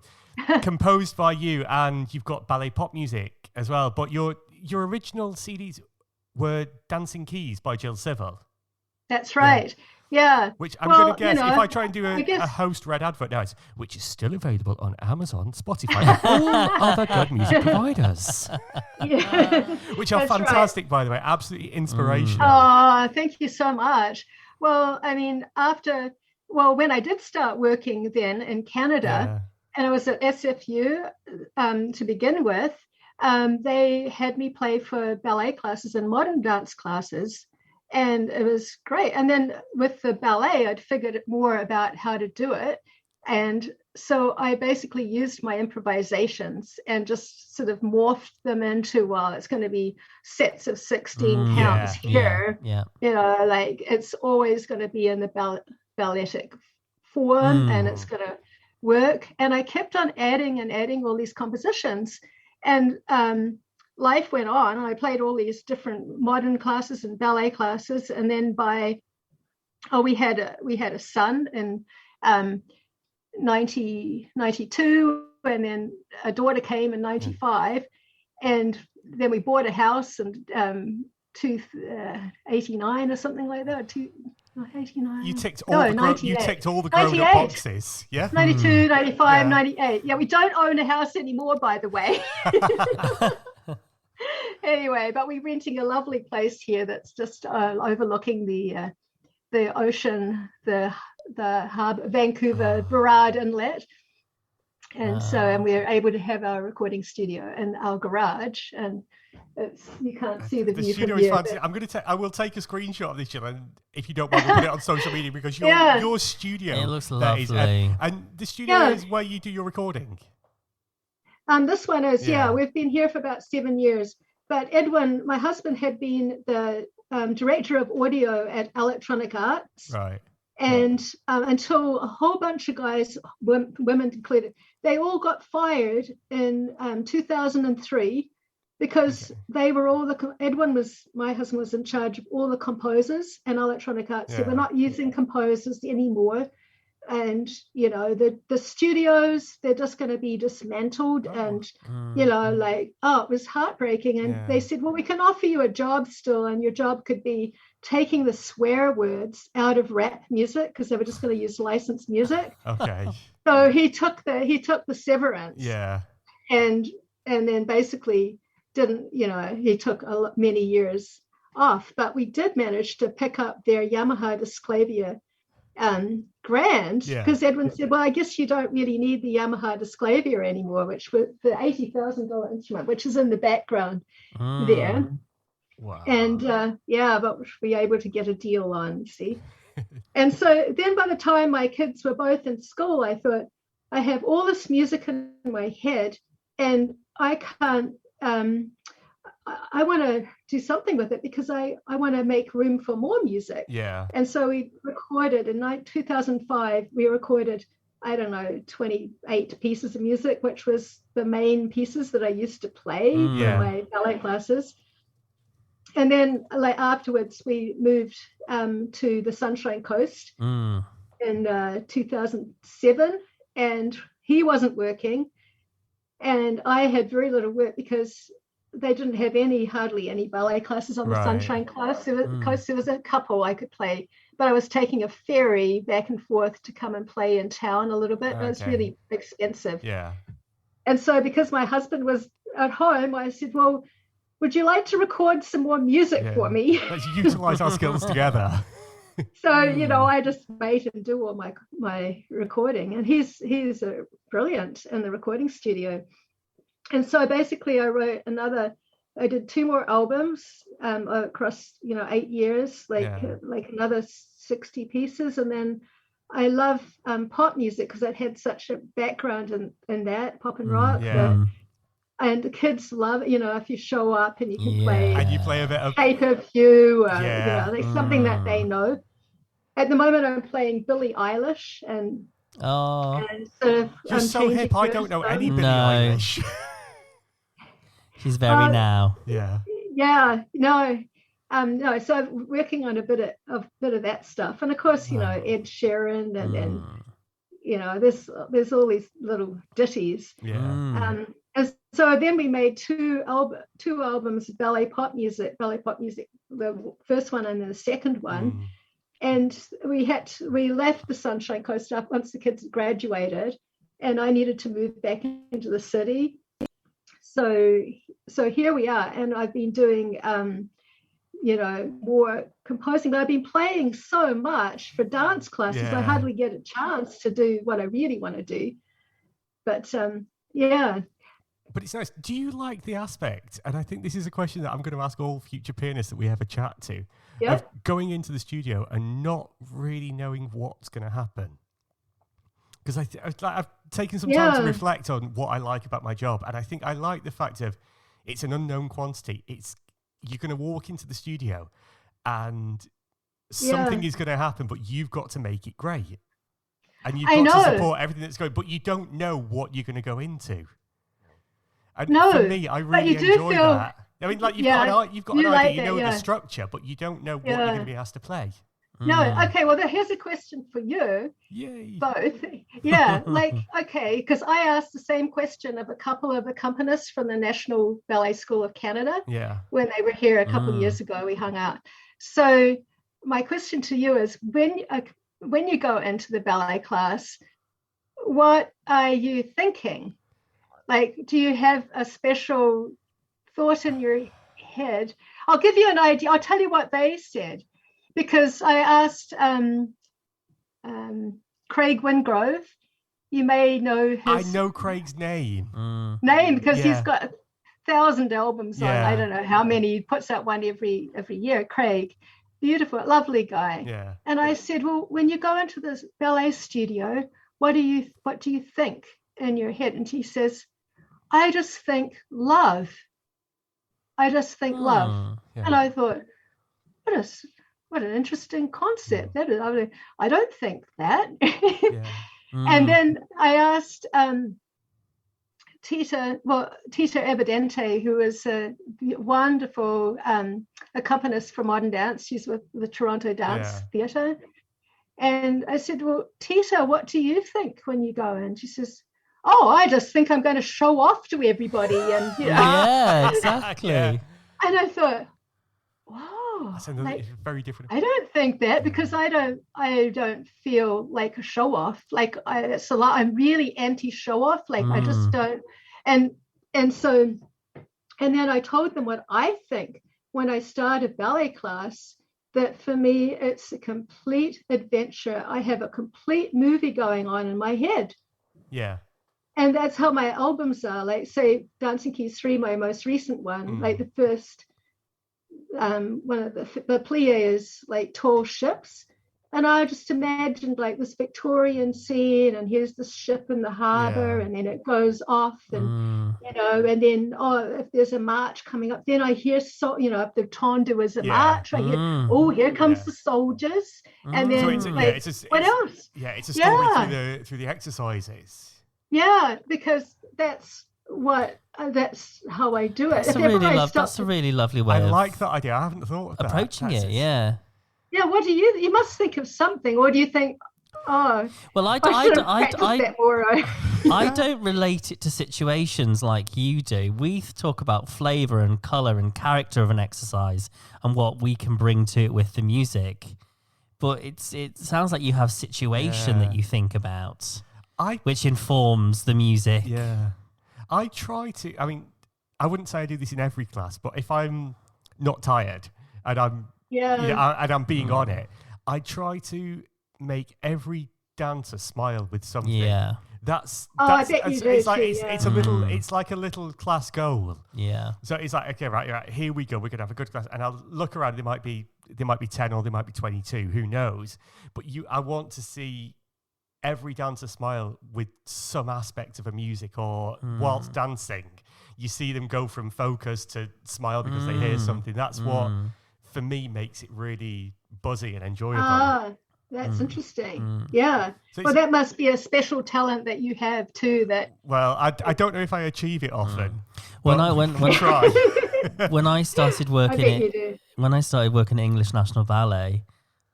composed by you, and you've got ballet pop music as well. But your original CDs were Dancing Keys by Gill Civil. That's right. Yeah. Which I'm going to guess, if I try and do a host read advert now, which is still available on Amazon, Spotify, and all other good music providers. Which are fantastic, by the way. Absolutely inspirational. Oh, thank you so much. Well, I mean, when I did start working then in Canada, and I was at SFU to begin with, they had me play for ballet classes and modern dance classes. And it was great. And then with the ballet, I'd figured more about how to do it. And so I basically used my improvisations and just sort of morphed them into, it's going to be sets of 16 counts here. Like it's always going to be in the balletic form and it's going to work. And I kept on adding all these compositions. And life went on. I played all these different modern classes and ballet classes, and then we had a son in 1992, and then a daughter came in 95, and then we bought a house in 89 or something like that. 89. You ticked all the grown up boxes. Yeah. 92, 95, 98. Yeah, we don't own a house anymore, by the way. Anyway, but we're renting a lovely place here that's just overlooking the ocean, the harbour, Vancouver, Burrard Inlet. And and we're able to have our recording studio in our garage, and you can't see the view studio from here. Is fancy. I will take a screenshot of this, Jill, and if you don't mind, we'll put it on social media, because your studio, it looks lovely. And the studio is where you do your recording. This one is, we've been here for about 7 years. But Edwin, my husband, had been the director of audio at Electronic Arts. Right. And until a whole bunch of guys, women included, they all got fired in 2003 because they were all my husband was in charge of all the composers, and Electronic Arts said, we're not using composers anymore. and the studios, they're just going to be dismantled. And it was heartbreaking. And they said, well, we can offer you a job still, and your job could be taking the swear words out of rap music, because they were just going to use licensed music. Okay. So he took the severance. Yeah. And then basically didn't, he took many years off. But we did manage to pick up their Yamaha Disclavia grand, because Edwin said, well, I guess you don't really need the Yamaha Disclavia anymore, which was the $80,000 instrument, which is in the background there. Wow. And but we were able to get a deal on, see. And so then by the time my kids were both in school, I thought, I have all this music in my head, and I can't, I want to do something with it, because I want to make room for more music. Yeah. And so we recorded in 2005, we recorded, 28 pieces of music, which was the main pieces that I used to play for my ballet classes. And then afterwards, we moved to the Sunshine Coast in 2007, and he wasn't working, and I had very little work, because they didn't have hardly any ballet classes on the Sunshine Coast. There was a couple I could play, but I was taking a ferry back and forth to come and play in town a little bit. It was really expensive. Yeah. And so because my husband was at home, I said, well, would you like to record some more music for me? Let's utilize our skills together. So, I just wait and do all my recording. And he's brilliant in the recording studio. And so basically I did 2 more albums across, 8 years, like another 60 pieces. And then I love pop music, because it had such a background in that, pop and rock. And the kids love it, if you show up and you can play. And you play a bit of Shape of You, like something that they know. At the moment, I'm playing Billie Eilish, and sort of. You're so hip. I don't know any Billie Eilish. She's very now. Yeah. Yeah. No. No. So I'm working on a bit of that stuff, and of course, Ed Sheeran, and there's all these little ditties. Yeah. And so then we made two albums of ballet pop music, the first one and then the second one. And we left the Sunshine Coast up once the kids graduated, and I needed to move back into the city. So here we are, and I've been doing, more composing, but I've been playing so much for dance classes. I hardly get a chance to do what I really want to do. But But it's nice. Do you like the aspect? And I think this is a question that I'm going to ask all future pianists that we have a chat to. Of going into the studio and not really knowing what's going to happen. Because I've taken some time to reflect on what I like about my job. And I think I like the fact of it's an unknown quantity. You're going to walk into the studio and something is going to happen, but you've got to make it great. And you've got to support everything that's going, but you don't know what you're going to go into. And for me, I really enjoy that. I mean, like you've got an idea, the structure, but you don't know what you're going to be asked to play. No, okay. Well, here's a question for you. Yay. Both. Because I asked the same question of a couple of accompanists from the National Ballet School of Canada. Yeah. When they were here a couple of years ago, we hung out. So my question to you is, when you go into the ballet class, what are you thinking? Like, do you have a special thought in your head? I'll give you an idea. I'll tell you what they said, because I asked Craig Wingrove. You may know his... I know Craig's name. Because he's got 1,000 albums on. I don't know how many. He puts out one every year. Craig, beautiful, lovely guy. Yeah. And I said, well, when you go into this ballet studio, what do you think in your head? And he says, I just think love. I just think love. Yeah. And I thought, what an interesting concept. That is, I don't think that. And then I asked Tita Evidente, who is a wonderful accompanist for modern dance. She's with the Toronto Dance Theatre. And I said, well, Tita, what do you think when you go in? She says, oh, I just think I'm going to show off to everybody. And yeah, exactly. And I thought, wow, that's like, very different. I don't think that, because I don't feel like a show off. Like it's a lot. I'm really anti show off. Like I just don't. And then I told them what I think when I started ballet class, that for me, it's a complete adventure. I have a complete movie going on in my head. Yeah. And that's how my albums are. Like, say, Dancing Keys 3, my most recent one, like the first one of the plie is like tall ships. And I just imagined like this Victorian scene, and here's the ship in the harbor, and then it goes off, and and then if there's a march coming up, then I hear if the tendu is a march, I hear here comes the soldiers, and then what else? Yeah, it's a story through the exercises. Yeah, because that's how I do it. That's a really lovely way. I like that idea. I haven't thought of approaching it. Yeah. Yeah, what do you must think of something, or do you think, oh, well, I don't relate it to situations like you do. We talk about flavor and color and character of an exercise and what we can bring to it with the music. But it sounds like you have situation that you think about, which informs the music. Yeah. I try to, I wouldn't say I do this in every class, but if I'm not tired and I'm and I'm being on it, I try to make every dancer smile with something. Yeah. I bet you do it's too, it's like a little class goal. Yeah. So it's like, okay, right, here we go. We're gonna have a good class, and I'll look around. There might be 10 or there might be 22. Who knows? But I want to see every dancer smile with some aspect of a music, or whilst dancing, you see them go from focus to smile because they hear something. That's what, for me, makes it really buzzy and enjoyable. That's interesting. Yeah. So that must be a special talent that you have too. Well, I don't know if I achieve it often. When try. When I started working at English National Ballet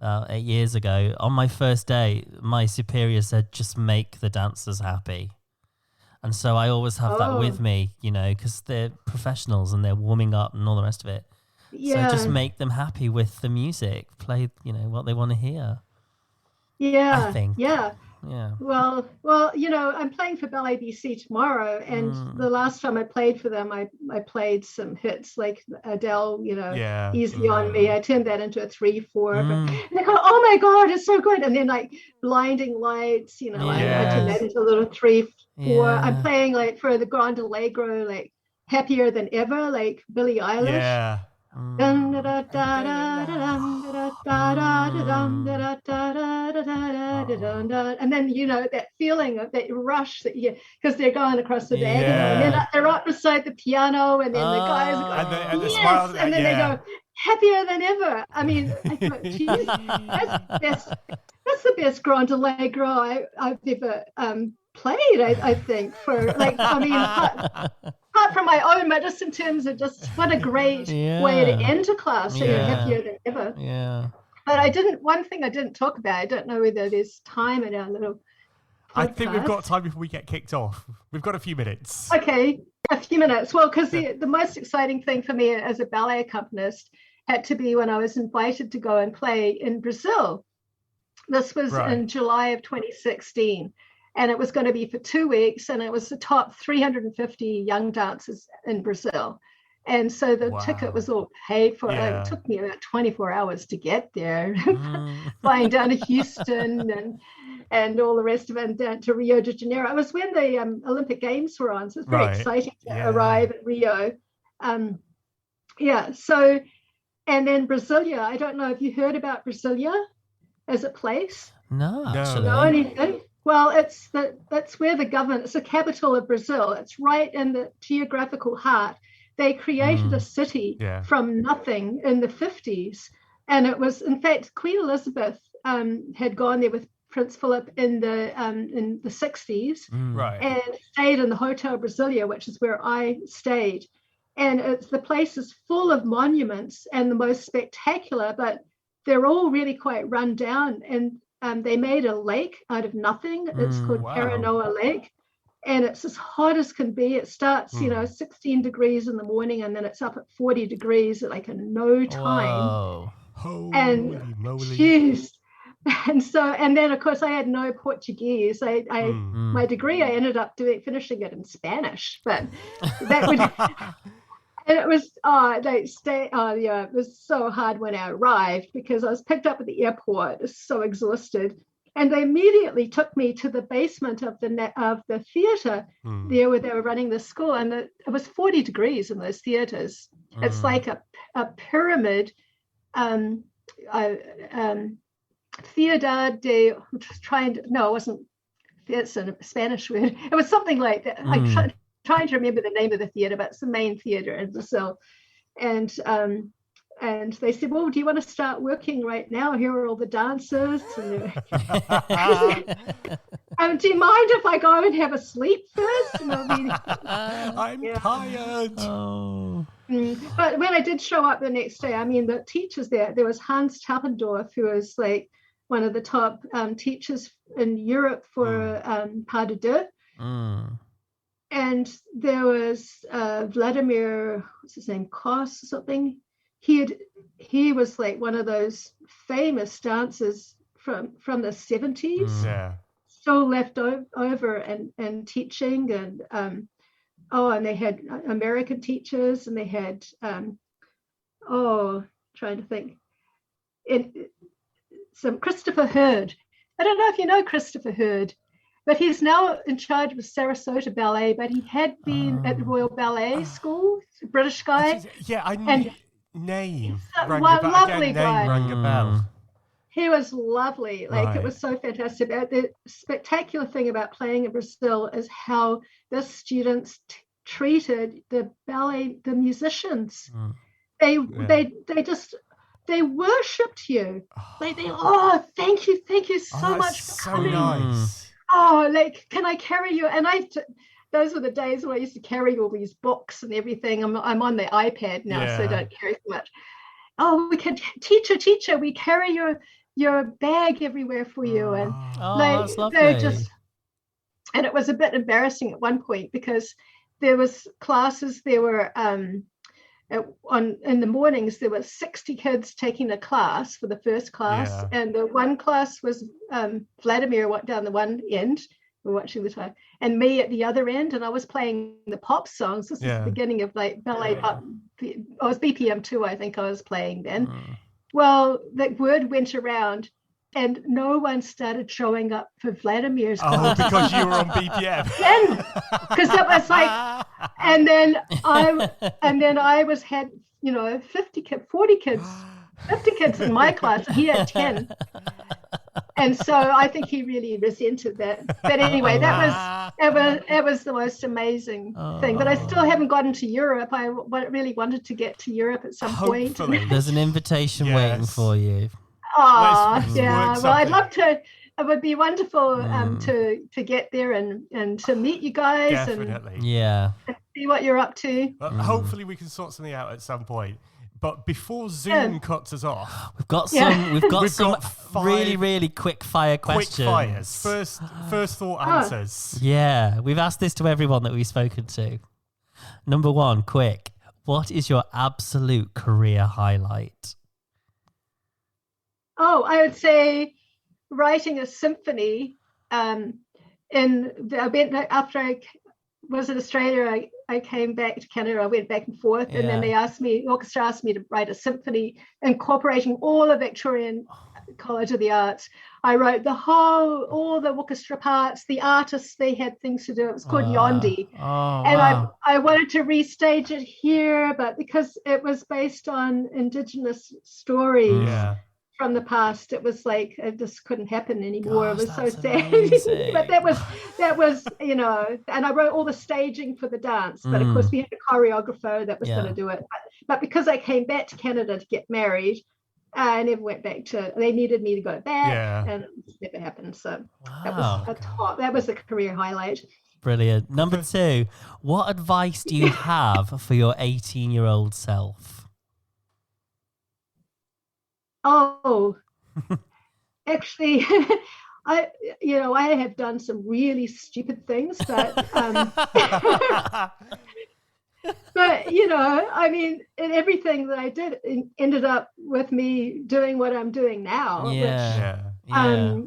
8 years ago, on my first day, my superior said, "Just make the dancers happy." And so I always have that with me, because they're professionals and they're warming up and all the rest of it. Yeah. So just make them happy with the music. Play, what they want to hear. Yeah. I think. Yeah. Yeah. Well, I'm playing for Ballet BC tomorrow, and the last time I played for them, I played some hits like Adele, Easy on Me. I turned that into a 3/4. And they go, oh my God, it's so good. And then like Blinding Lights, I turned that into a little 3/4. Yeah. I'm playing like for the Grand Allegro, like Happier Than Ever, like Billie Eilish. Yeah. And then that feeling of that rush that you, because they're going across the bag, and then they're right beside the piano, and then the guys go, yes, and then they go, Happier Than Ever. I mean, I thought, geez, that's the best Grand Allegro I've ever played. I think apart from my own, but just in terms of just what a great way to end a class. So you're happier than ever. Yeah. But one thing I didn't talk about, I don't know whether there's time in our little podcast. I think we've got time before we get kicked off. We've got a few minutes. Okay, a few minutes. Well, because the most exciting thing for me as a ballet accompanist had to be when I was invited to go and play in Brazil. This was in July of 2016. And it was going to be for 2 weeks, and it was the top 350 young dancers in Brazil. And so the ticket was all paid for. Yeah. It took me about 24 hours to get there, flying down to Houston and all the rest of it, and down to Rio de Janeiro. It was when the Olympic Games were on, so it was very exciting to arrive at Rio. So, and then Brasilia. I don't know if you heard about Brasilia as a place. No, actually. Know anything? Well, that's where it's the capital of Brazil. It's right in the geographical heart. They created a city from nothing in the 50s. And it was, in fact, Queen Elizabeth had gone there with Prince Philip in the 60s and stayed in the Hotel Brasilia, which is where I stayed. And the place is full of monuments and the most spectacular, but they're all really quite run down. And they made a lake out of nothing. It's called Caranoa Lake. And it's as hot as can be. It starts, 16 degrees in the morning, and then it's up at 40 degrees at like in no time. Whoa. Holy moly. Geez. And then of course I had no Portuguese. My degree I ended up finishing it in Spanish, but that would and it was it was so hard when I arrived, because I was picked up at the airport, so exhausted. And they immediately took me to the basement of the theater there where they were running the school. And it was 40 degrees in those theaters. It's like a pyramid. Ciudad de, it wasn't, it's a Spanish word. It was something like that. I'm trying to remember the name of the theater, but it's the main theater in Brazil. And they said, well, do you want to start working right now? Here are all the dancers. And do you mind if I go and have a sleep first? I'm tired. Oh. But when I did show up the next day, the teachers there was Hans Tappendorf, who was like one of the top teachers in Europe for pas de deux. And there was Vladimir, what's his name, Kos or something. He was like one of those famous dancers from the 70s. Yeah. Still left over and teaching, and and they had American teachers, and they had trying to think, some Christopher Hurd. I don't know if you know Christopher Hurd, but he's now in charge of Sarasota Ballet, but he had been at the Royal Ballet School, British guy. Name lovely guy. Rang a bell. He was lovely. It was so fantastic. The spectacular thing about playing in Brazil is how the students treated the ballet, the musicians. They worshipped you. Thank you so much for coming. Nice. Can I carry you? And those were the days when I used to carry all these books and everything. I'm on the iPad now, so I don't carry so much. Oh, we can, teacher, we carry your bag everywhere for you. And that's lovely. And it was a bit embarrassing at one point, because there was classes, there were in the mornings, there were 60 kids taking a class for the first class. And the one class was Vladimir down the one end, we're watching the time, and me at the other end, and I was playing the pop songs. This is the beginning of like ballet pop. I was BPM 2, I think I was playing then. Well, the word went around, and no one started showing up for Vladimir's class. Because you were on BPM. Because it was like, and then I had 40 kids, 50 kids in my class, and he had 10. And so I think he really resented that. But anyway, that was the most amazing thing. But I still haven't gotten to Europe. I really wanted to get to Europe at some point. There's an invitation waiting for you. Well, I'd love to. It would be wonderful to get there and to meet you guys. Definitely. And see what you're up to. Well, hopefully we can sort something out at some point. But before Zoom cuts us off, we've got some really, really quick fire questions. Quick fires. First thought answers. Yeah, we've asked this to everyone that we've spoken to. Number one, quick. What is your absolute career highlight? I would say writing a symphony. After I was in Australia, I came back to Canada. I went back and forth, and then the orchestra asked me to write a symphony incorporating all of Victorian College of the Arts. I wrote all the orchestra parts, the artists, they had things to do. It was called Yondi. I wanted to restage it here, but because it was based on Indigenous stories from the past, it was like it just couldn't happen anymore. It was so sad. But that was and I wrote all the staging for the dance, but of course we had a choreographer that was going to do it. But because I came back to Canada to get married, I never went back they needed me to go back, and it never happened. So that was a career highlight. Brilliant. Number 2, what advice do you have for your 18-year-old self? actually, I have done some really stupid things, but but I mean, and everything that I did ended up with me doing what I'm doing now. Yeah. I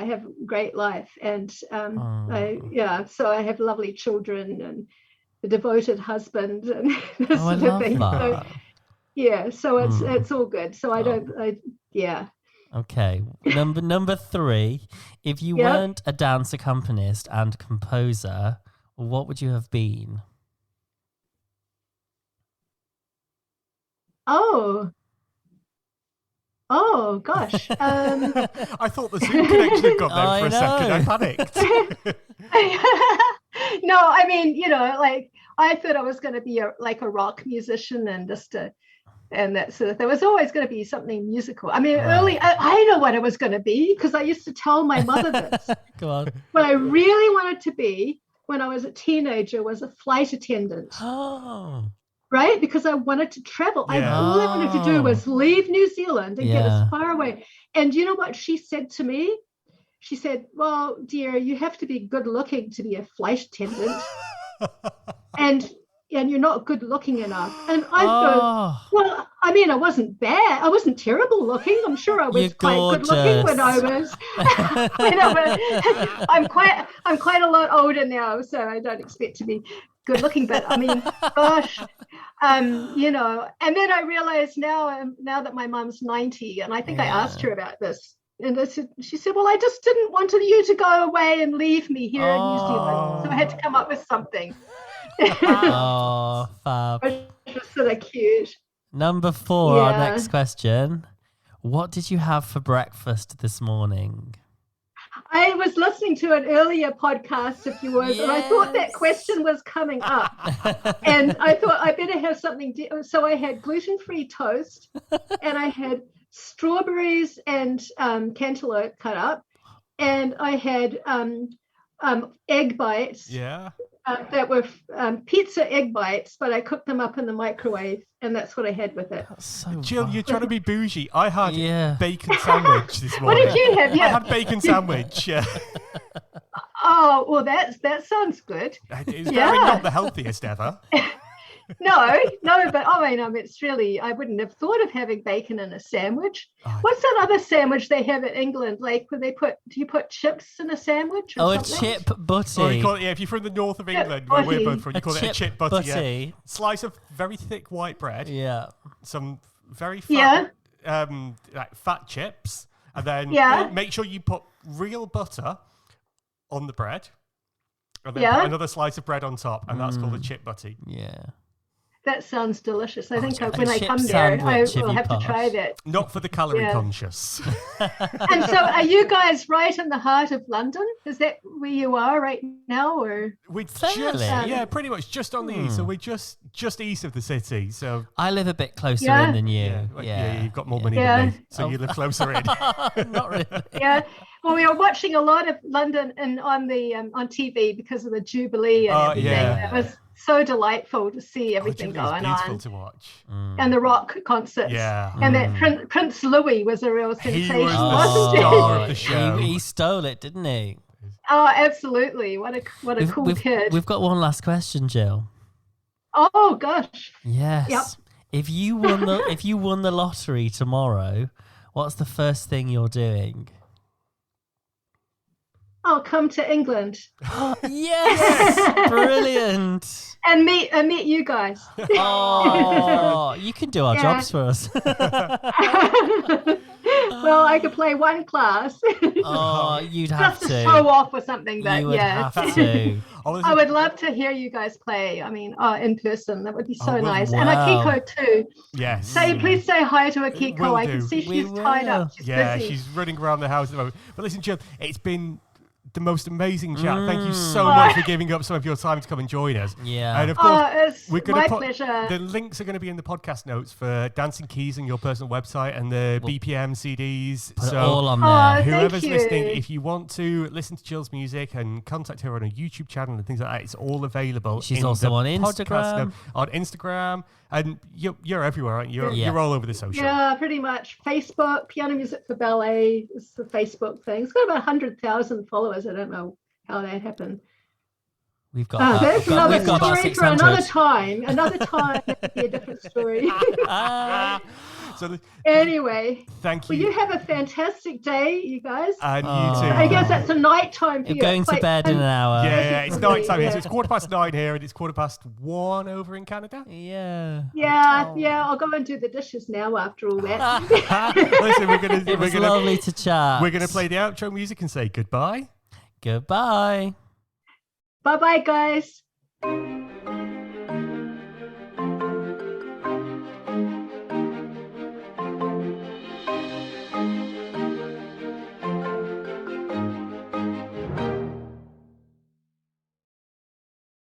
have a great life, and so I have lovely children and a devoted husband and this sort of thing. That. So it's all good. So Okay. Number 3, if you weren't a dance accompanist and composer, what would you have been? Oh gosh. I thought the Zoom connection had got there for a second. I panicked. No, I mean, like I thought I was going to be a rock musician and and that sort of thing. There was always going to be something musical. I mean, early, I know what I was going to be because I used to tell my mother this. Go on. What I really wanted to be when I was a teenager was a flight attendant. Oh. Right? Because I wanted to travel. All I wanted to do was leave New Zealand and get as far away. And you know what she said to me? She said, well, dear, you have to be good looking to be a flight attendant. and you're not good looking enough. And I thought, well, I mean, I wasn't bad. I wasn't terrible looking. I'm sure I was quite good looking when I was. I'm quite a lot older now, so I don't expect to be good looking, but I mean, gosh, and then I realized now that my mom's 90, and I think I asked her about this, and she said, well, I just didn't want you to go away and leave me here in New Zealand, so I had to come up with something. Fab. Which was sort of cute. Number 4, our next question. What did you have for breakfast this morning? I was listening to an earlier podcast of yours, and I thought that question was coming up. And I thought I better have something. So I had gluten-free toast, and I had strawberries and cantaloupe cut up, and I had egg bites. Yeah. That were pizza egg bites, but I cooked them up in the microwave, and that's what I had with it. So Jill, you're trying to be bougie. I had bacon sandwich this What morning. did you have? Yeah. I had bacon sandwich. Yeah. Oh, well, that sounds good. It's very not the healthiest ever. No, but I mean, it's really, I wouldn't have thought of having bacon in a sandwich. What's that other sandwich they have in England? Like, where do you put chips in a sandwich? Or a chip butty. Or you call it, if you're from the north of England, where we're both from, you call it a chip butty. Yeah. Slice of very thick white bread. Yeah. Some very fat, like fat chips. And then make sure you put real butter on the bread. And then put another slice of bread on top. And that's called a chip butty. Yeah. That sounds delicious. I think when I come there, I will have to try that. Not for the calorie conscious. And so are you guys right in the heart of London? Is that where you are right now? Or we're pretty much just on the east. So we're just east of the city. So I live a bit closer in than you. Yeah, you've got more money than me. So you live closer in. Not really. Yeah. Well, we were watching a lot of London on TV because of the Jubilee and everything. It was so delightful to see everything going on. Beautiful to watch. And the rock concerts. Yeah. And that Prince Louis was a real sensation, he was wasn't the star of the show. He stole it, didn't he? Oh, absolutely. What a cool kid. We've got one last question, Jill. Oh gosh. Yes. Yep. If you won the lottery tomorrow, what's the first thing you're doing? I'll come to England. Yes, brilliant. And meet you guys. Oh, you can do our jobs for us. Well, I could play one class. Oh, you'd have just to show off or something. But you would have to. I would love to hear you guys play. I mean, in person, that would be so nice. Wow. And Akiko too. Yes. Please say hi to Akiko. I can see she's tied up. She's busy. She's running around the house at the moment. But listen, Jill, it's been the most amazing chat. Thank you so much for giving up some of your time to come and join us. Yeah. And of course, we're going to put pleasure. The links are going to be in the podcast notes for Dancing Keys and your personal website and the BPM CDs. Put it all on there. Whoever's listening, if you want to listen to Jill's music and contact her on a YouTube channel and things like that, it's all available. She's also on Instagram. On Instagram. And you're everywhere, aren't you? You're all over the social. Yeah, pretty much. Facebook, Piano Music for Ballet is the Facebook thing. It's got about 100,000 followers. I don't know how that happened. We've got that's another story for another time. Another time, that'd be a different story. Anyway, thank you. Well, you have a fantastic day, you guys. And you too. I guess that's a night time for you. Going to bed in an hour. Yeah, it's night time here. So it's 9:15 here, and it's 1:15 over in Canada. Yeah. I'll go and do the dishes now after all that. Listen, it was lovely to chat. We're gonna play the outro music and say goodbye. Goodbye. Bye-bye, guys.